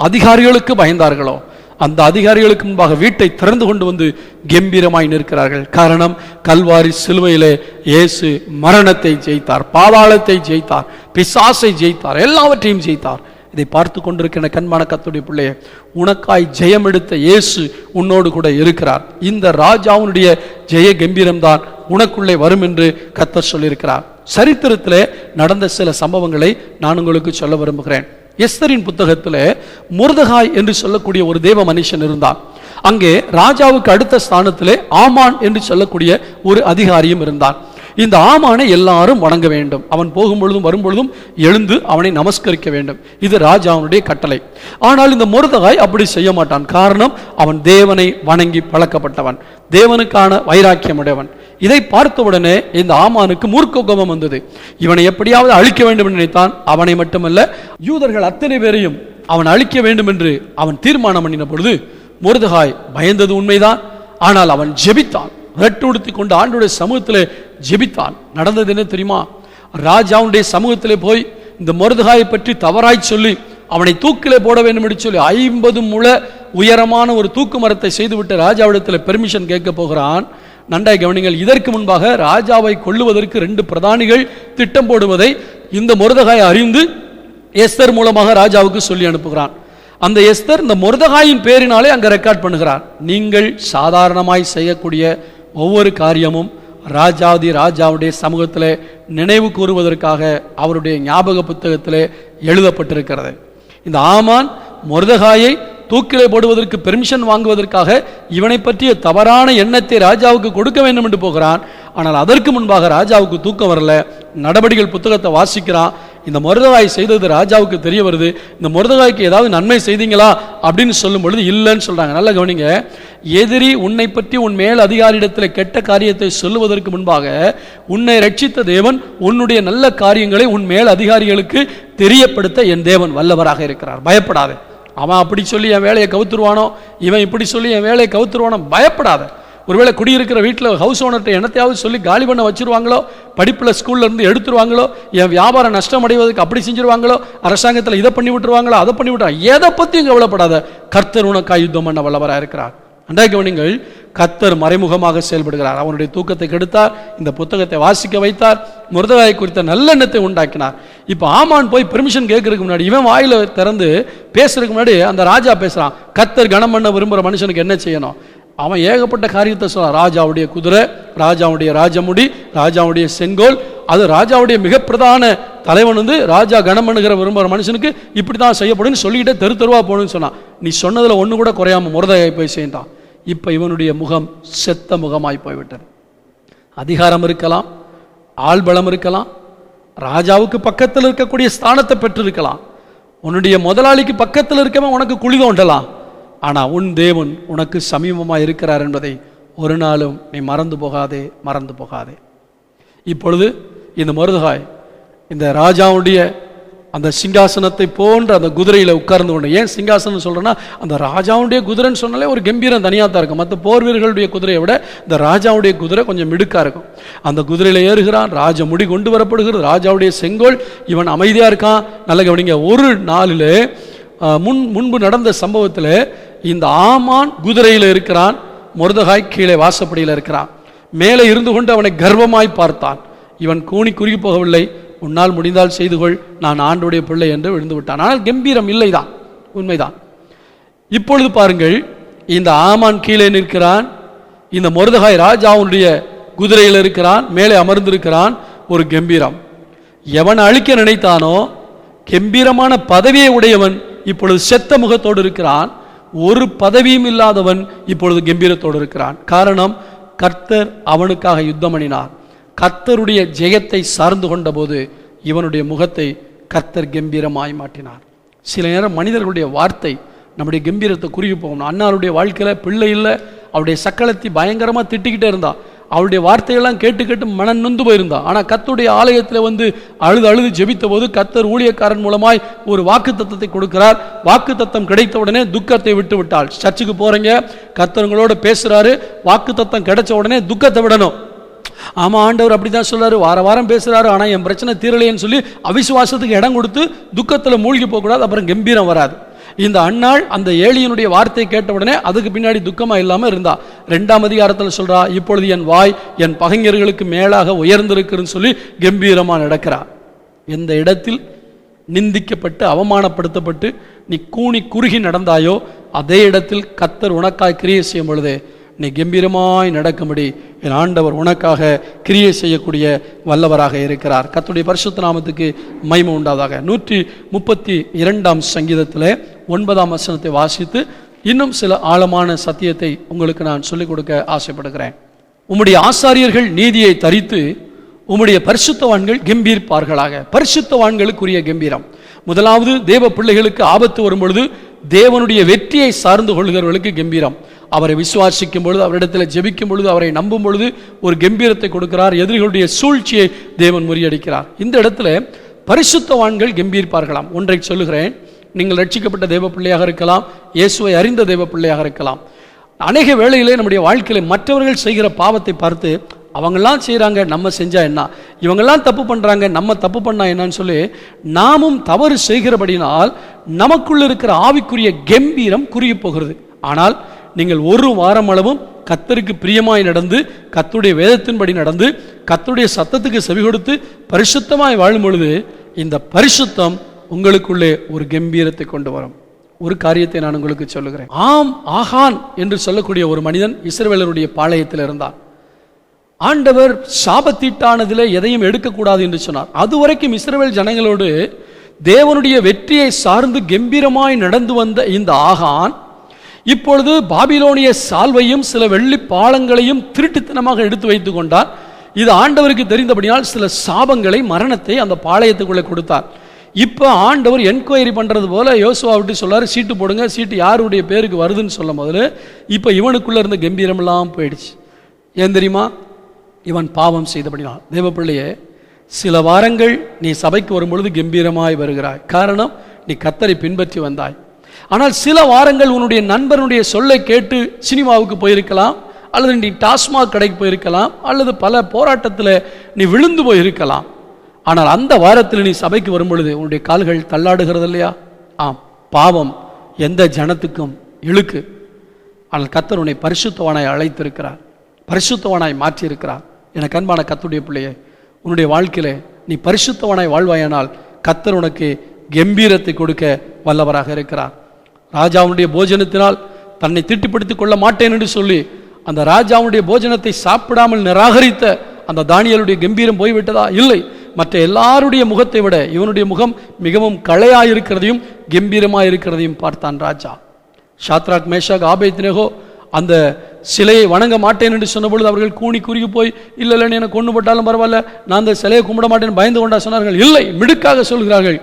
அதிகாரிகளுக்கு பயந்தார்களோ அந்த அதிகாரிகளுக்கு முன்பாக வீட்டை திறந்து கொண்டு வந்து கம்பீரமாய் நிற்கிறார்கள். காரணம், கல்வாரி சிலுவையிலே இயேசு மரணத்தை ஜெயித்தார், பாதாளத்தை ஜெயித்தார், பிசாசை ஜெயித்தார், எல்லாவற்றையும் ஜெயித்தார். இதை பார்த்து கொண்டிருக்கிற கண்மான கர்த்தருடைய பிள்ளையே, உனக்காய் ஜெயம் எடுத்த இயேசு உன்னோடு கூட இருக்கிறார். இந்த ராஜாவுடைய ஜெய கம்பீரம்தான் உனக்குள்ளே வரும் என்று கர்த்தர் சொல்லியிருக்கிறார். சரித்திரத்திலே நடந்த சில சம்பவங்களை நான் உங்களுக்கு சொல்ல விரும்புகிறேன். எஸ்தரின் புத்தகத்திலே மொர்தெகாய் என்று சொல்லக்கூடிய ஒரு தேவ மனுஷன் இருந்தார். அங்கே ராஜாவுக்கு அடுத்த ஸ்தானத்திலே ஆமான் என்று சொல்லக்கூடிய ஒரு அதிகாரியும் இருந்தார். இந்த ஆமானை எல்லாரும் வணங்க வேண்டும். அவன் போகும்பொழுதும் வரும்பொழுதும் எழுந்து அவனை நமஸ்கரிக்க வேண்டும். இது ராஜாவுடைய கட்டளை. ஆனால் இந்த மொர்தெகாய் அப்படி செய்ய மாட்டான். காரணம், அவன் தேவனை வணங்கி பழக்கப்பட்டவன், தேவனுக்கான வைராக்கியமுடையவன். இதை பார்த்தவுடனே இந்த ஆமானுக்கு மூர்க்க கோபம் வந்தது. இவனை எப்படியாவது அழிக்க வேண்டும் என்று நினைத்தான். அவனை மட்டுமல்ல, யூதர்கள் அத்தனை பேரையும் அவன் அழிக்க வேண்டும் என்று அவன் தீர்மானம் பண்ணின பொழுது மொர்தெகாய் பயந்தது உண்மைதான். ஆனால் அவன் ஜெபித்தான். ரெட்டு உடுத்தி கொண்டு ஆண்டவருடைய சமூகத்திலே ஜெபித்தான். நடந்தது என்ன தெரியுமா? ராஜாவுடைய சமூகத்திலே போய் இந்த மொர்தெகாயை பற்றி தவறாய் சொல்லி அவனை தூக்கிலே போட வேண்டும் என்று சொல்லி 50 முழ உயரமான ஒரு தூக்கு மரத்தை செய்துவிட்டு ராஜாவிடத்தில் பெர்மிஷன் கேட்க போகிறான். நன்றாய் கவனிங்கள். இதற்கு முன்பாக ராஜாவை கொல்லுவதற்கு 2 பிரதானிகள் திட்டம் போடுவதை இந்த மொர்தெகாய் அறிந்து எஸ்தர் மூலமாக ராஜாவுக்கு சொல்லி அனுப்புகிறான். அந்த எஸ்தர் இந்த மொர்தெகாயின் பேரினாலே அங்கே ரெக்கார்ட் பண்ணுகிறார். நீங்கள் சாதாரணமாய் செய்யக்கூடிய ஒவ்வொரு காரியமும் ராஜாவுடைய சமூகத்தில் நினைவு கூறுவதற்காக அவருடைய ஞாபக புத்தகத்திலே எழுதப்பட்டிருக்கிறது. இந்த ஆமான் மொர்தெகாயை தூக்கிலே போடுவதற்கு பெர்மிஷன் வாங்குவதற்காக இவனை பற்றிய தவறான எண்ணத்தை ராஜாவுக்கு கொடுக்க வேண்டும் என்று போகிறான். ஆனால் அதற்கு முன்பாக ராஜாவுக்கு தூக்கம் வரல. நடபடிகள் புத்தகத்தை வாசிக்கிறான். இந்த மொர்தெகாய் செய்தது ராஜாவுக்கு தெரிய வருது. இந்த மொர்தெகாய்க்கு ஏதாவது நன்மை செய்தீங்களா அப்படின்னு சொல்லும் பொழுது இல்லைன்னு சொல்றாங்க. நல்ல கவனிங்க. எதிரி உன்னை பற்றி உன் மேல் அதிகாரியிடத்தில் கெட்ட காரியத்தை சொல்லுவதற்கு முன்பாக உன்னை ரட்சித்த தேவன் உன்னுடைய நல்ல காரியங்களை உன் மேல் அதிகாரிகளுக்கு தெரியப்படுத்த என் தேவன் வல்லவராக இருக்கிறார். பயப்படாத. அவன் அப்படி சொல்லி என் வேலையை கவுத்துருவானோ, இவன் இப்படி சொல்லி என் வேலையை கவுத்துருவானோ, பயப்படாத. ஒருவேளை குடியிருக்கிற வீட்டில் ஹவுஸ் ஓனர்கிட்ட என்னத்தையாவது சொல்லி காலி பண்ண வச்சிருவாங்களோ, படிப்பில் ஸ்கூல்ல இருந்து எடுத்துருவாங்களோ, என் வியாபாரம் நஷ்டம் அடைவதற்கு அப்படி செஞ்சிருவாங்களோ, அரசாங்கத்தில் இதை பண்ணி விட்டுருவாங்களோ, அதை பண்ணி விட்டுருவாங்க, எதை பற்றியும் கவலைப்படாத. கர்த்தர் உனக்காய் யுத்தம் பண்ண வல்லவராக இருக்கிறார். அன்றைய கவனிங்கள். கர்த்தர் மறைமுகமாக செயல்படுகிறார். அவனுடைய தூக்கத்தை கெடுத்தார். இந்த புத்தகத்தை வாசிக்க வைத்தார். மொர்தெகாய் குறித்த நல்லெண்ணத்தை உண்டாக்கினார். இப்போ ஆமான் போய் பெர்மிஷன் கேட்கறதுக்கு முன்னாடி, இவன் வாயில திறந்து பேசுறதுக்கு முன்னாடி அந்த ராஜா பேசுறான். கர்த்தர் கனம் பண்ண விரும்புகிற மனுஷனுக்கு என்ன செய்யணும்? அவன் ஏகப்பட்ட காரியத்தை சொல்றான். ராஜாவுடைய குதிரை, ராஜாவுடைய ராஜமுடி, ராஜாவுடைய செங்கோல், அது ராஜாவுடைய மிக பிரதான தலைவன் வந்து ராஜா கனம் பண்ணுகிற விரும்புகிற மனுஷனுக்கு இப்படி தான் செய்யப்படும் சொல்லிக்கிட்டே தெரு தெருவா போகணும்னு சொன்னான். நீ சொன்னதில் ஒன்று கூட குறையாம மொர்தெகாய் போய் செய்தான். இப்போ இவனுடைய முகம் செத்த முகமாய் போய்விட்டது. அதிகாரம் இருக்கலாம், ஆள்பலம் இருக்கலாம், ராஜாவுக்கு பக்கத்தில் இருக்கக்கூடிய ஸ்தானத்தை பெற்றிருக்கலாம், உன்னுடைய முதலாளிக்கு பக்கத்தில் இருக்கவன் உனக்கு குழி தோண்டலாம். ஆனால் உன் தேவன் உனக்கு சமீபமாக இருக்கிறார் என்பதை ஒரு நாளும் நீ மறந்து போகாதே. இப்பொழுது இந்த மொர்தெகாய் இந்த ராஜாவுடைய அந்த சிங்காசனத்தை போன்ற அந்த குதிரையில் உட்கார்ந்து கொண்டு, ஏன் சிங்காசனம் சொல்கிறேன்னா, அந்த ராஜாவுடைய குதிரைன்னு சொன்னாலே ஒரு கம்பீரம் தனியாக தான் இருக்கும். மற்ற போர் வீரர்களுடைய குதிரையை விட இந்த ராஜாவுடைய குதிரை கொஞ்சம் மிடுக்காக இருக்கும். அந்த குதிரையில் ஏறுகிறான். ராஜ முடி கொண்டு வரப்படுகிறது. ராஜாவுடைய செங்கோல். இவன் அமைதியாக இருக்கான். நல்ல கவனிங்க. ஒரு நாளில் முன்பு நடந்த சம்பவத்தில் இந்த ஆமான் குதிரையில் இருக்கிறான், மொர்தெகாய் கீழே வாசப்படியில் இருக்கிறான். மேலே இருந்து கொண்டு அவனை கர்வமாய் பார்த்தான். இவன் கூனி குறுகி போகவில்லை. உன்னால் முடிந்தால் செய்து கொள், நான் ஆண்டவருடைய பிள்ளை என்று விழுந்து விட்டான். ஆனால் கம்பீரம் இல்லைதான், உண்மைதான். இப்பொழுது பாருங்கள், இந்த ஆமான் கீழே நிற்கிறான். இந்த மொர்தெகாய் ராஜாவுடைய குதிரையில் இருக்கிறான், மேலே அமர்ந்திருக்கிறான். ஒரு கம்பீரம். எவன் அழிக்க நினைத்தானோ, கம்பீரமான பதவியை உடையவன் இப்பொழுது செத்த முகத்தோடு இருக்கிறான். ஒரு பதவியும் இல்லாதவன் இப்பொழுது கம்பீரத்தோடு இருக்கிறான். காரணம், கர்த்தர் அவனுக்காக யுத்தம் பண்ணினார். கர்த்தருடைய ஜெயத்தை சார்ந்து கொண்ட போது இவனுடைய முகத்தை கர்த்தர் கம்பீரமாய் மாற்றினார். சில நேரம் மனிதர்களுடைய வார்த்தை நம்முடைய கம்பீரத்தை குறுகி போகணும். அண்ணாருடைய வாழ்க்கையில் பிள்ளை இல்லை, அவருடைய சக்களத்தை பயங்கரமாக திட்டிக்கிட்டே இருந்தா. அவருடைய வார்த்தையெல்லாம் கேட்டு கேட்டு மன நொந்து போயிருந்தா. ஆனால் கர்த்தருடைய ஆலயத்தில் வந்து அழுது ஜெபித்த போது கர்த்தர் ஊழியக்காரன் மூலமாய் ஒரு வாக்கு தத்தத்தை கொடுக்கிறார். வாக்கு தத்தம் கிடைத்த உடனே துக்கத்தை விட்டு விட்டாள். சர்ச்சுக்கு போறீங்க, கர்த்தருங்களோட பேசுறாரு, வாக்கு தத்தம் கிடைச்ச உடனே துக்கத்தை விடணும். ஆமா, ஆண்டவர் அப்படிதான் சொல்றாரு, வாரம் பேசுறாரு, ஆனா என் பிரச்சனை தீரலைன்னு சொல்லி அவிசுவாசத்துக்கு இடம் கொடுத்து துக்கத்தில் மூழ்கி போகக்கூடாது. அப்புறம் கம்பீரம் வராது. இந்த அன்னாள் அந்த ஏலியனுடைய வார்த்தை கேட்ட உடனே அதுக்கு பின்னாடி துக்கமா இல்லாம இருந்தா. 2ஆம் அதிகாரத்தில் சொல்றா, இப்பொழுது என் வாய் என் பகைஞர்களுக்கு மேலாக உயர்ந்திருக்குன்னு சொல்லி கம்பீரமா நடக்கிறா. எந்த இடத்தில் நிந்திக்கப்பட்டு அவமானப்படுத்தப்பட்டு நீ கூனி குறுகி நடந்தாயோ அதே இடத்தில் கர்த்தர் உனக்காய் கிரியை செய்யும் பொழுது நீ கம்பீரமாய் நடக்கும்படி என் ஆண்டவர் உனக்காக கிரியை செய்யக்கூடிய வல்லவராக இருக்கிறார். கர்த்தருடைய பரிசுத்த நாமத்துக்கு மகிமை உண்டாதாக. 132 சங்கீதத்தில் 9 வசனத்தை வாசித்து இன்னும் சில ஆழமான சத்தியத்தை உங்களுக்கு நான் சொல்லிக் கொடுக்க ஆசைப்படுகிறேன். உம்முடைய ஆசாரியர்கள் நீதியை தரித்து உம்முடைய பரிசுத்தவான்கள் கம்பீர்ப்பார்களாக. பரிசுத்தவான்களுக்குரிய கம்பீரம் முதலாவது தேவ பிள்ளைகளுக்கு ஆபத்து வரும் பொழுது தேவனுடைய வெற்றியை சார்ந்து கொள்கிறவர்களுக்கு கம்பீரம். அவரை விசுவாசிக்கும் பொழுது, அவரிடத்தில் ஜெபிக்கும் பொழுது, அவரை நம்பும் பொழுது ஒரு கம்பீரத்தை கொடுக்கிறார். எதிரிகளுடைய சூழ்ச்சியை தேவன் முறியடிக்கிறார். இந்த இடத்துல பரிசுத்தவான்கள் கம்பீர்ப்பார்களாம். ஒன்றை சொல்லுகிறேன், நீங்கள் ரட்சிக்கப்பட்ட தேவ பிள்ளையாக இருக்கலாம், இயேசுவை அறிந்த தேவ பிள்ளையாக இருக்கலாம். அநேக வேளையிலே நம்முடைய வாழ்க்கையில மற்றவர்கள் செய்கிற பாவத்தை பார்த்து அவங்கெல்லாம் செய்கிறாங்க, நம்ம செஞ்சா என்ன, இவங்கெல்லாம் தப்பு பண்ணுறாங்க, நம்ம தப்பு பண்ணா என்னன்னு சொல்லி நாமும் தவறு செய்கிறபடினால் நமக்குள்ள இருக்கிற ஆவிக்குரிய கம்பீரம் குறுகி போகிறது. ஆனால் நீங்கள் ஒரு வாரம் அளவும் கர்த்தருக்கு பிரியமாய் நடந்து, கர்த்தருடைய வேதத்தின்படி நடந்து, கர்த்தருடைய சத்தத்துக்கு செவி கொடுத்து பரிசுத்தமாய் வாழும் பொழுது இந்த பரிசுத்தம் உங்களுக்குள்ளே ஒரு கம்பீரத்தை கொண்டு வரும். ஒரு காரியத்தை நான் உங்களுக்கு சொல்லுகிறேன். ஆகான் என்று சொல்லக்கூடிய ஒரு மனிதன் இஸ்ரவேலருடைய பாளையத்தில் இருந்தார். ஆண்டவர் சாபத்தீட்டானதில் எதையும் எடுக்கக்கூடாது என்று சொன்னார். அதுவரைக்கும் இஸ்ரவேல் ஜனங்களோடு தேவனுடைய வெற்றியை சார்ந்து கம்பீரமாய் நடந்து வந்த இந்த ஆகான் இப்பொழுது பாபிலோனிய சால்வையும் சில வெள்ளி பாலங்களையும் திருட்டுத்தனமாக எடுத்து வைத்துக் கொண்டார். இது ஆண்டவருக்கு தெரிந்தபடியால் சில சாபங்களை, மரணத்தை அந்த பாளையத்துக்குள்ளே கொடுத்தார். இப்போ ஆண்டவர் என்கொயரி பண்ணுறது போல யோசுவா விட்டு சொல்லாரு, சீட்டு போடுங்க, சீட்டு யாருடைய பேருக்கு வருதுன்னு சொல்லும் போது இப்போ இவனுக்குள்ளே இருந்த கம்பீரமெல்லாம் போயிடுச்சு. ஏன் தெரியுமா? இவன் பாவம் செய்தபடினால். தேவ பிள்ளையே, சில வாரங்கள் நீ சபைக்கு வரும்பொழுது கம்பீரமாய் வருகிறாய். காரணம், நீ கர்த்தரை பின்பற்றி வந்தாய். ஆனால் சில வாரங்கள் உன்னுடைய நண்பனுடைய சொல்லை கேட்டு சினிமாவுக்கு போயிருக்கலாம், அல்லது நீ டாஸ்மாக் கடைக்கு போயிருக்கலாம், அல்லது பல போராட்டத்தில் நீ விழுந்து போயிருக்கலாம். ஆனால் அந்த வாரத்தில் நீ சபைக்கு வரும்பொழுது உன்னுடைய கால்கள் தள்ளாடுகிறது இல்லையா? ஆம், பாவம் எந்த ஜனத்துக்கும் இழுக்கு. ஆனால் கர்த்தர் உன்னை பரிசுத்தவானாய் அழைத்திருக்கிறார், பரிசுத்தவானாய் மாற்றியிருக்கிறார். எனக்கு அன்பான கர்த்தருடைய பிள்ளையே, உன்னுடைய வாழ்க்கையில நீ பரிசுத்தவானாய் வாழ்வாயானால் கர்த்தர் உனக்கு கம்பீரத்தை கொடுக்க வல்லவராக இருக்கிறார். ராஜாவுடைய போஜனத்தினால் தன்னை திட்டிப்படுத்திக் கொள்ள மாட்டேன் என்று சொல்லி அந்த ராஜாவுடைய போஜனத்தை சாப்பிடாமல் நிராகரித்த அந்த தானியேலுடைய கம்பீரம் போய்விட்டதா? இல்லை. மற்ற எல்லாருடைய முகத்தை விட இவனுடைய முகம் மிகவும் களையாயிருக்கிறதையும் கம்பீரமாயிருக்கிறதையும் பார்த்தான் ராஜா. ஷாத்ராக், மேஷாக், ஆபேத்நேகோ அந்த சிலையை வணங்க மாட்டேன் என்று சொன்ன பொழுது அவர்கள் கூனி குறுகி போய், இல்லை இல்லை என்னை கொண்டு போட்டாலும் பரவாயில்ல, நான் அந்த சிலையை கும்பிட மாட்டேன் பயந்து கொண்டா சொன்னார்கள். இல்லை, மிடுக்காக சொல்கிறார்கள்,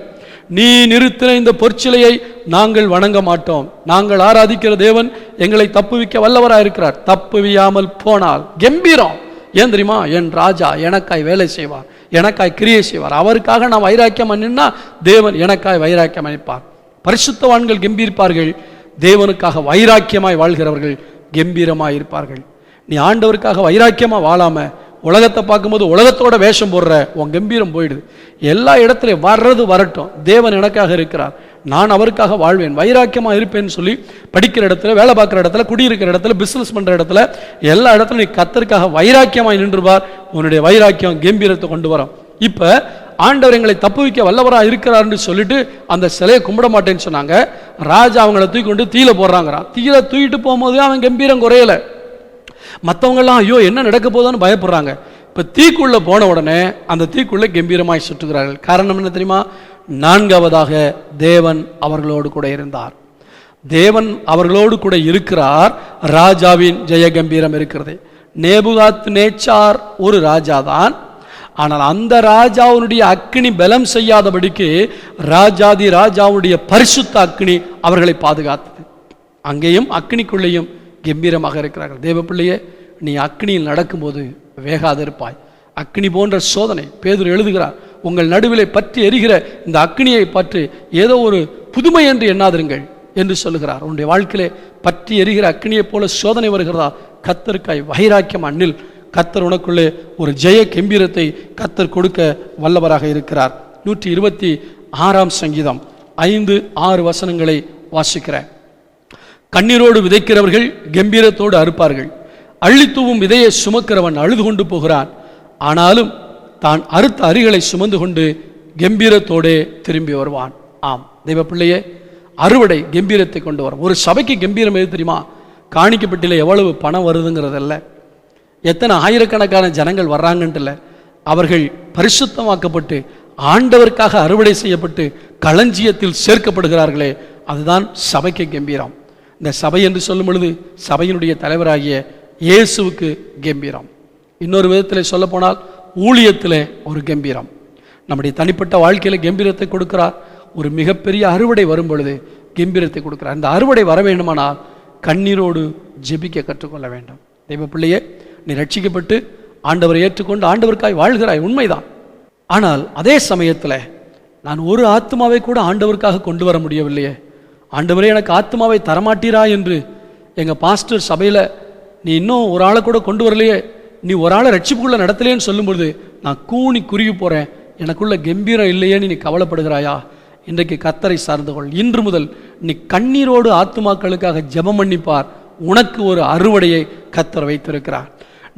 நீ நிறுத்தின இந்த பொற்சிலையை நாங்கள் வணங்க மாட்டோம். நாங்கள் ஆராதிக்கிற தேவன் எங்களை தப்புவிக்க வல்லவராக இருக்கிறார். தப்புவியாமல் போனால் கம்பீரம். ஏன் தெரியுமா? என் ராஜா எனக்காய் வேலை செய்வார், எனக்காய் கிரியை செய்வார். அவருக்காக நான் வைராக்கியம் அணின்னா தேவன் எனக்காய் வைராக்கியம் அணிப்பார். பரிசுத்தவான்கள் கம்பீரிப்பார்கள், தேவனுக்காக வைராக்கியமாய் வாழ்கிறவர்கள் கம்பீரமாய் இருப்பார்கள். நீ ஆண்டவருக்காக வைராக்கியமாக வாழாம உலகத்தை பார்க்கும்போது உலகத்தோட வேஷம் போடுற உன் கம்பீரம் போயிடுது. எல்லா இடத்துலையும் வர்றது வரட்டும், தேவன் எனக்காக இருக்கிறார், நான் அவருக்காக வாழ்வேன், வைராக்கியமாக இருப்பேன்னு சொல்லி படிக்கிற இடத்துல, வேலை பார்க்குற இடத்துல, குடியிருக்கிற இடத்துல, பிஸ்னஸ் பண்ணுற இடத்துல, எல்லா இடத்துல நீ கர்த்தருக்காக வைராக்கியமாய் நின்றுபார். உன்னுடைய வைராக்கியம் கம்பீரத்தை கொண்டு வரும். இப்போ ஆண்டவர் எங்களை தப்புவிக்க வல்லவராக இருக்கிறார்னு சொல்லிட்டு அந்த சிலையை கும்பிட மாட்டேன்னு சொன்னாங்க. ராஜா அவங்கள தூக்கி கொண்டு தீயில போடுறாங்கிறான். தீயில தூக்கிட்டு போகும்போது அவன் கம்பீரம் குறையலை. மற்றவங்கெல்லாம் ஐயோ என்ன நடக்க போதான்னு பயப்படுறாங்க. இப்போ தீக்குள்ள போன உடனே அந்த தீக்குள்ள கம்பீரமாய் சுற்றுகிறார்கள். காரணம் என்ன தெரியுமா? நான்காவதாக தேவன் அவர்களோடு கூட இருந்தார். தேவன் அவர்களோடு கூட இருக்கிறார். ராஜாவின் ஜெய கம்பீரம் இருக்கிறது. நேபுகாத் நேச்சார் ஒரு ராஜாதான். ஆனால் அந்த ராஜாவுடைய அக்கினி பலம் செய்யாதபடிக்கு ராஜாதி ராஜாவுடைய பரிசுத்த அக்கினி அவர்களை பாதுகாத்தது. அங்கேயும் அக்கினிக்குள்ளேயும் கம்பீரமாக இருக்கிறார்கள். தேவ பிள்ளையே, நீ அக்கினியில் நடக்கும்போது வேகாதிருப்பாய். அக்கினி போன்ற சோதனை, பேதுரு எழுதுகிறார், உங்கள் நடுவிலே பற்றி எரிகிற இந்த அக்கினியை பற்றி ஏதோ ஒரு புதுமை என்று எண்ணாதிருங்கள் என்று சொல்லுகிறார். உன்னுடைய வாழ்க்கையிலே பற்றி எரிகிற அக்கினியைப் போல சோதனை வருகிறதா? கர்த்தருக்காய் வைராக்கியம் அண்ணில். கர்த்தர் உனக்குள்ளே ஒரு ஜெய கம்பீரத்தை கர்த்தர் கொடுக்க வல்லவராக இருக்கிறார். 126 சங்கீதம் 5-6 வசனங்களை வாசிக்கிறேன். கண்ணீரோடு விதைக்கிறவர்கள் கம்பீரத்தோடு அறுப்பார்கள். அள்ளித்தூவும் விதையை சுமக்கிறவன் அழுது கொண்டு போகிறான். ஆனாலும் தான் அறுத்த அரிகளை சுமந்து கொண்டு கம்பீரத்தோடே திரும்பி வருவான். ஆம் தெய்வ பிள்ளையே, அறுவடை கம்பீரத்தை கொண்டு வரும். ஒரு சபைக்கு கம்பீரம் எது தெரியுமா? காணிக்கப்பட்டில எவ்வளவு பணம் வருதுங்கிறதல்ல, எத்தனை ஆயிரக்கணக்கான ஜனங்கள் வர்றாங்கன்ட்டு இல்லை, அவர்கள் பரிசுத்தமாக்கப்பட்டு ஆண்டவருக்காக அறுவடை செய்யப்பட்டு களஞ்சியத்தில் சேர்க்கப்படுகிறார்களே, அதுதான் சபைக்கு கம்பீரம். இந்த சபை என்று சொல்லும் பொழுது சபையினுடைய தலைவராகிய இயேசுவுக்கு கம்பீரம். இன்னொரு விதத்தில் சொல்ல போனால் ஊழியத்தில் ஒரு கம்பீரம். நம்முடைய தனிப்பட்ட வாழ்க்கையில் கம்பீரத்தை கொடுக்கிறார். ஒரு மிகப்பெரிய அறுவடை வரும் பொழுது கம்பீரத்தை கொடுக்கிறார். இந்த அறுவடை வர வேண்டுமானால் கண்ணீரோடு ஜெபிக்க கற்றுக்கொள்ள வேண்டும். தெய்வ பிள்ளையே, நீ ரட்சிக்கப்பட்டு ஆண்டவரை ஏற்றுக்கொண்டு ஆண்டவருக்காய் வாழ்கிறாய், உண்மைதான். ஆனால் அதே சமயத்தில் நான் ஒரு ஆத்மாவை கூட ஆண்டவருக்காக கொண்டு வர முடியவில்லையே, ஆண்டவரே எனக்கு ஆத்மாவை தரமாட்டீரா என்று எங்கள் பாஸ்டர் சபையில் நீ இன்னும் ஒரு ஆளை கூட கொண்டு வரலையே, நீ ஒரு ஆளை ரட்சிப்புக்குள்ளே நடத்தலேன்னு சொல்லும்பொழுது நான் கூனி குறுகி போகிறேன், எனக்குள்ள கம்பீரம் இல்லையேன்னு நீ கவலைப்படுகிறாயா? இன்றைக்கு கர்த்தரை சார்ந்து கொள். இன்று முதல் நீ கண்ணீரோடு ஆத்துமாக்களுக்காக ஜெபம் பண்ணிப்பார். உனக்கு ஒரு அறுவடையை கர்த்தர் வைத்திருக்கிறார்.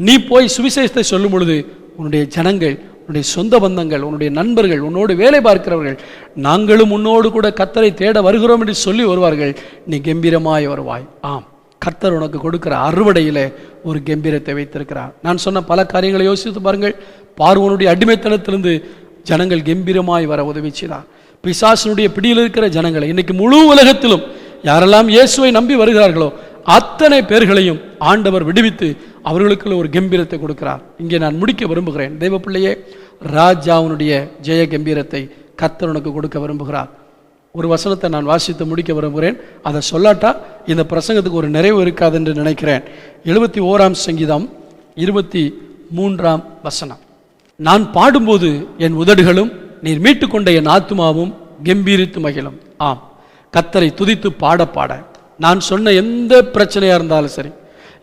நீ போய் சுவிசேஷத்தை சொல்லும் பொழுது உன்னுடைய ஜனங்கள், உன்னுடைய சொந்த பந்தங்கள், உன்னுடைய நண்பர்கள், உன்னோடு வேலை பார்க்கிறவர்கள், நாங்களும் உன்னோடு கூட கர்த்தரை தேட வருகிறோம் என்று சொல்லி வருவார்கள். நீ கம்பீரமாய் வருவாய். ஆம், கர்த்தர் உனக்கு கொடுக்கிற அறுவடையிலே ஒரு கம்பீரத்தை வைத்திருக்கிறார். நான் சொன்ன பல காரியங்களை யோசித்து பாருங்கள். பார்வோனுடைய அடிமைத்தனத்திலிருந்து ஜனங்கள் கம்பீரமாய் வர உதவி செய்தார். பிசாசனுடைய பிடியில் இருக்கிற ஜனங்களை இன்னைக்கு முழு உலகத்திலும் யாரெல்லாம் இயேசுவை நம்பி வருகிறார்களோ அத்தனை பேர்களையும் ஆண்டவர் விடுவித்து அவர்களுக்குள்ள ஒரு கம்பீரத்தை கொடுக்கிறார். இங்கே நான் முடிக்க விரும்புகிறேன். தெய்வ பிள்ளையே, ராஜாவுனுடைய ஜெய கம்பீரத்தை கர்த்தர் உனக்கு கொடுக்க விரும்புகிறார். ஒரு வசனத்தை நான் வாசித்து முடிக்க விரும்புகிறேன். அதை சொல்லாட்டா இந்த பிரசங்கத்துக்கு ஒரு நிறைவு இருக்காது என்று நினைக்கிறேன். 71ஆம் சங்கீதம் 23ஆம் வசனம். நான் பாடும்போது என் உதடுகளும் நீர் மீட்டுக்கொண்ட என் ஆத்துமாவும் கம்பீரித்து மகிழும். ஆம், கர்த்தரை துதித்து பாட பாட நான் சொன்ன எந்த பிரச்சனையாக இருந்தாலும் சரி,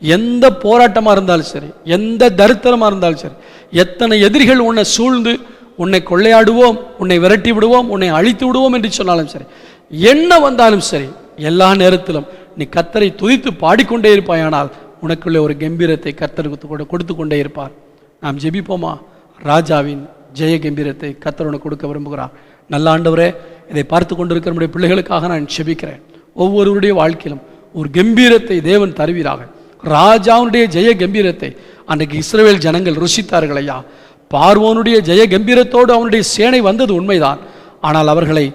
எந்த போராட்டமாக இருந்தாலும் சரி, எந்த தரித்திரமாக இருந்தாலும் சரி, எத்தனை எதிரிகள் உன்னை சூழ்ந்து உன்னை கொள்ளையாடுவோம், உன்னை விரட்டி விடுவோம், உன்னை அழித்து விடுவோம் என்று சொன்னாலும் சரி, என்ன வந்தாலும் சரி, எல்லா நேரத்திலும் நீ கர்த்தரை துதித்து பாடிக்கொண்டே இருப்பாயானால் உனக்குள்ளே ஒரு கம்பீரத்தை கர்த்தருக்கு கொடுத்து கொண்டே இருப்பார். நாம் ஜெபிப்போமா? ராஜாவின் ஜெய கம்பீரத்தை கர்த்தர் உனக்கு கொடுக்க விரும்புகிறார். நல்ல ஆண்டவரே, இதை பார்த்து கொண்டிருக்கிற நம்முடைய பிள்ளைகளுக்காக நான் ஜெபிக்கிறேன். ஒவ்வொருவருடைய வாழ்க்கையிலும் ஒரு கம்பீரத்தை தேவன் தருவீராக. ராஜாவுடைய ஜெய கம்பீரத்தை அன்றைக்கு இஸ்ரவேல் ஜனங்கள் ருசித்தார்கள் ஐயா. பார்வோனுடைய ஜெய கம்பீரத்தோடு அவனுடைய சேனை வந்தது உண்மைதான். ஆனால் அவர்களை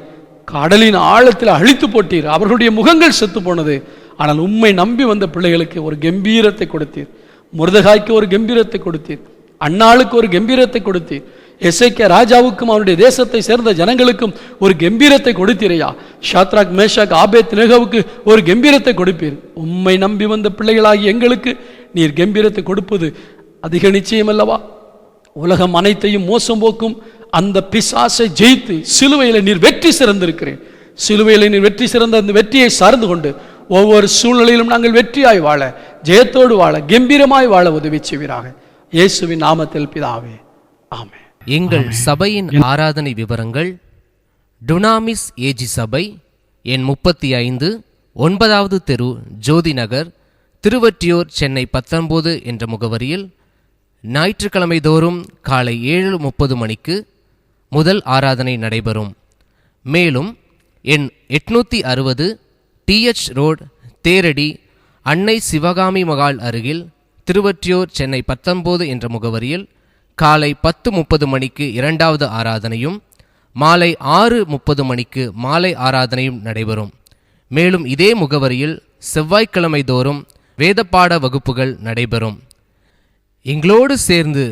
கடலின் ஆழத்தில் அழித்து போட்டீர். அவர்களுடைய முகங்கள் செத்து போனது. ஆனால் உம்மை நம்பி வந்த பிள்ளைகளுக்கு ஒரு கம்பீரத்தை கொடுத்தீர். முர்தகாய்க்கு ஒரு கம்பீரத்தை கொடுத்தீர். அன்னாளுக்கு ஒரு கம்பீரத்தை கொடுத்தீர். எசேக்கியா ராஜாவுக்கும் அவனுடைய தேசத்தை சேர்ந்த ஜனங்களுக்கும் ஒரு கம்பீரத்தை கொடுத்தீரையா. ஷாத்ராக், மேஷாக், ஆபேத் நேகோவுக்கு ஒரு கம்பீரத்தை கொடுப்பீர். உம்மை நம்பி வந்த பிள்ளைகளாகி எங்களுக்கு நீர் கம்பீரத்தை கொடுப்பது அதிக நிச்சயம் அல்லவா? உலகம் அனைத்தையும் மோசம் போக்கும் அந்த பிசாசை ஜெயித்து சிலுவையில் நீர் வெற்றி சிறந்திருக்கிறேன். சிலுவையில் நீர் வெற்றி சிறந்த அந்த வெற்றியை சார்ந்து கொண்டு ஒவ்வொரு சூழ்நிலையிலும் நாங்கள் வெற்றியாய் வாழ, ஜெயத்தோடு வாழ, கம்பீரமாய் வாழ உதவி செய்வீராக. இயேசுவின் நாமத்தில் பிதாவே, ஆமென். எங்கள் சபையின் ஆராதனை விவரங்கள்: டுனாமிஸ் ஏஜி சபை, எண் 35, 9வது தெரு, ஜோதி நகர், திருவொற்றியூர், சென்னை 19 என்ற முகவரியில் ஞாயிற்றுக்கிழமை தோறும் காலை 7:30 மணிக்கு முதல் ஆராதனை நடைபெறும். மேலும் எண் 860 TH ரோட், தேரடி, அன்னை சிவகாமி மகால் அருகில், திருவொற்றியூர், சென்னை 19 என்ற முகவரியில் காலை 10:30 மணிக்கு இரண்டாவது ஆராதனையும் மாலை 6:30 மணிக்கு மாலை ஆராதனையும் நடைபெறும். மேலும் இதே முகவரியில் செவ்வாய்க்கிழமை தோறும் வேதப்பாட வகுப்புகள் நடைபெறும். எங்களோடு சேர்ந்து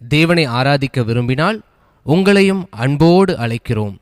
தேவனை ஆராதிக்க விரும்பினால் உங்களையும் அன்போடு அழைக்கிறோம்.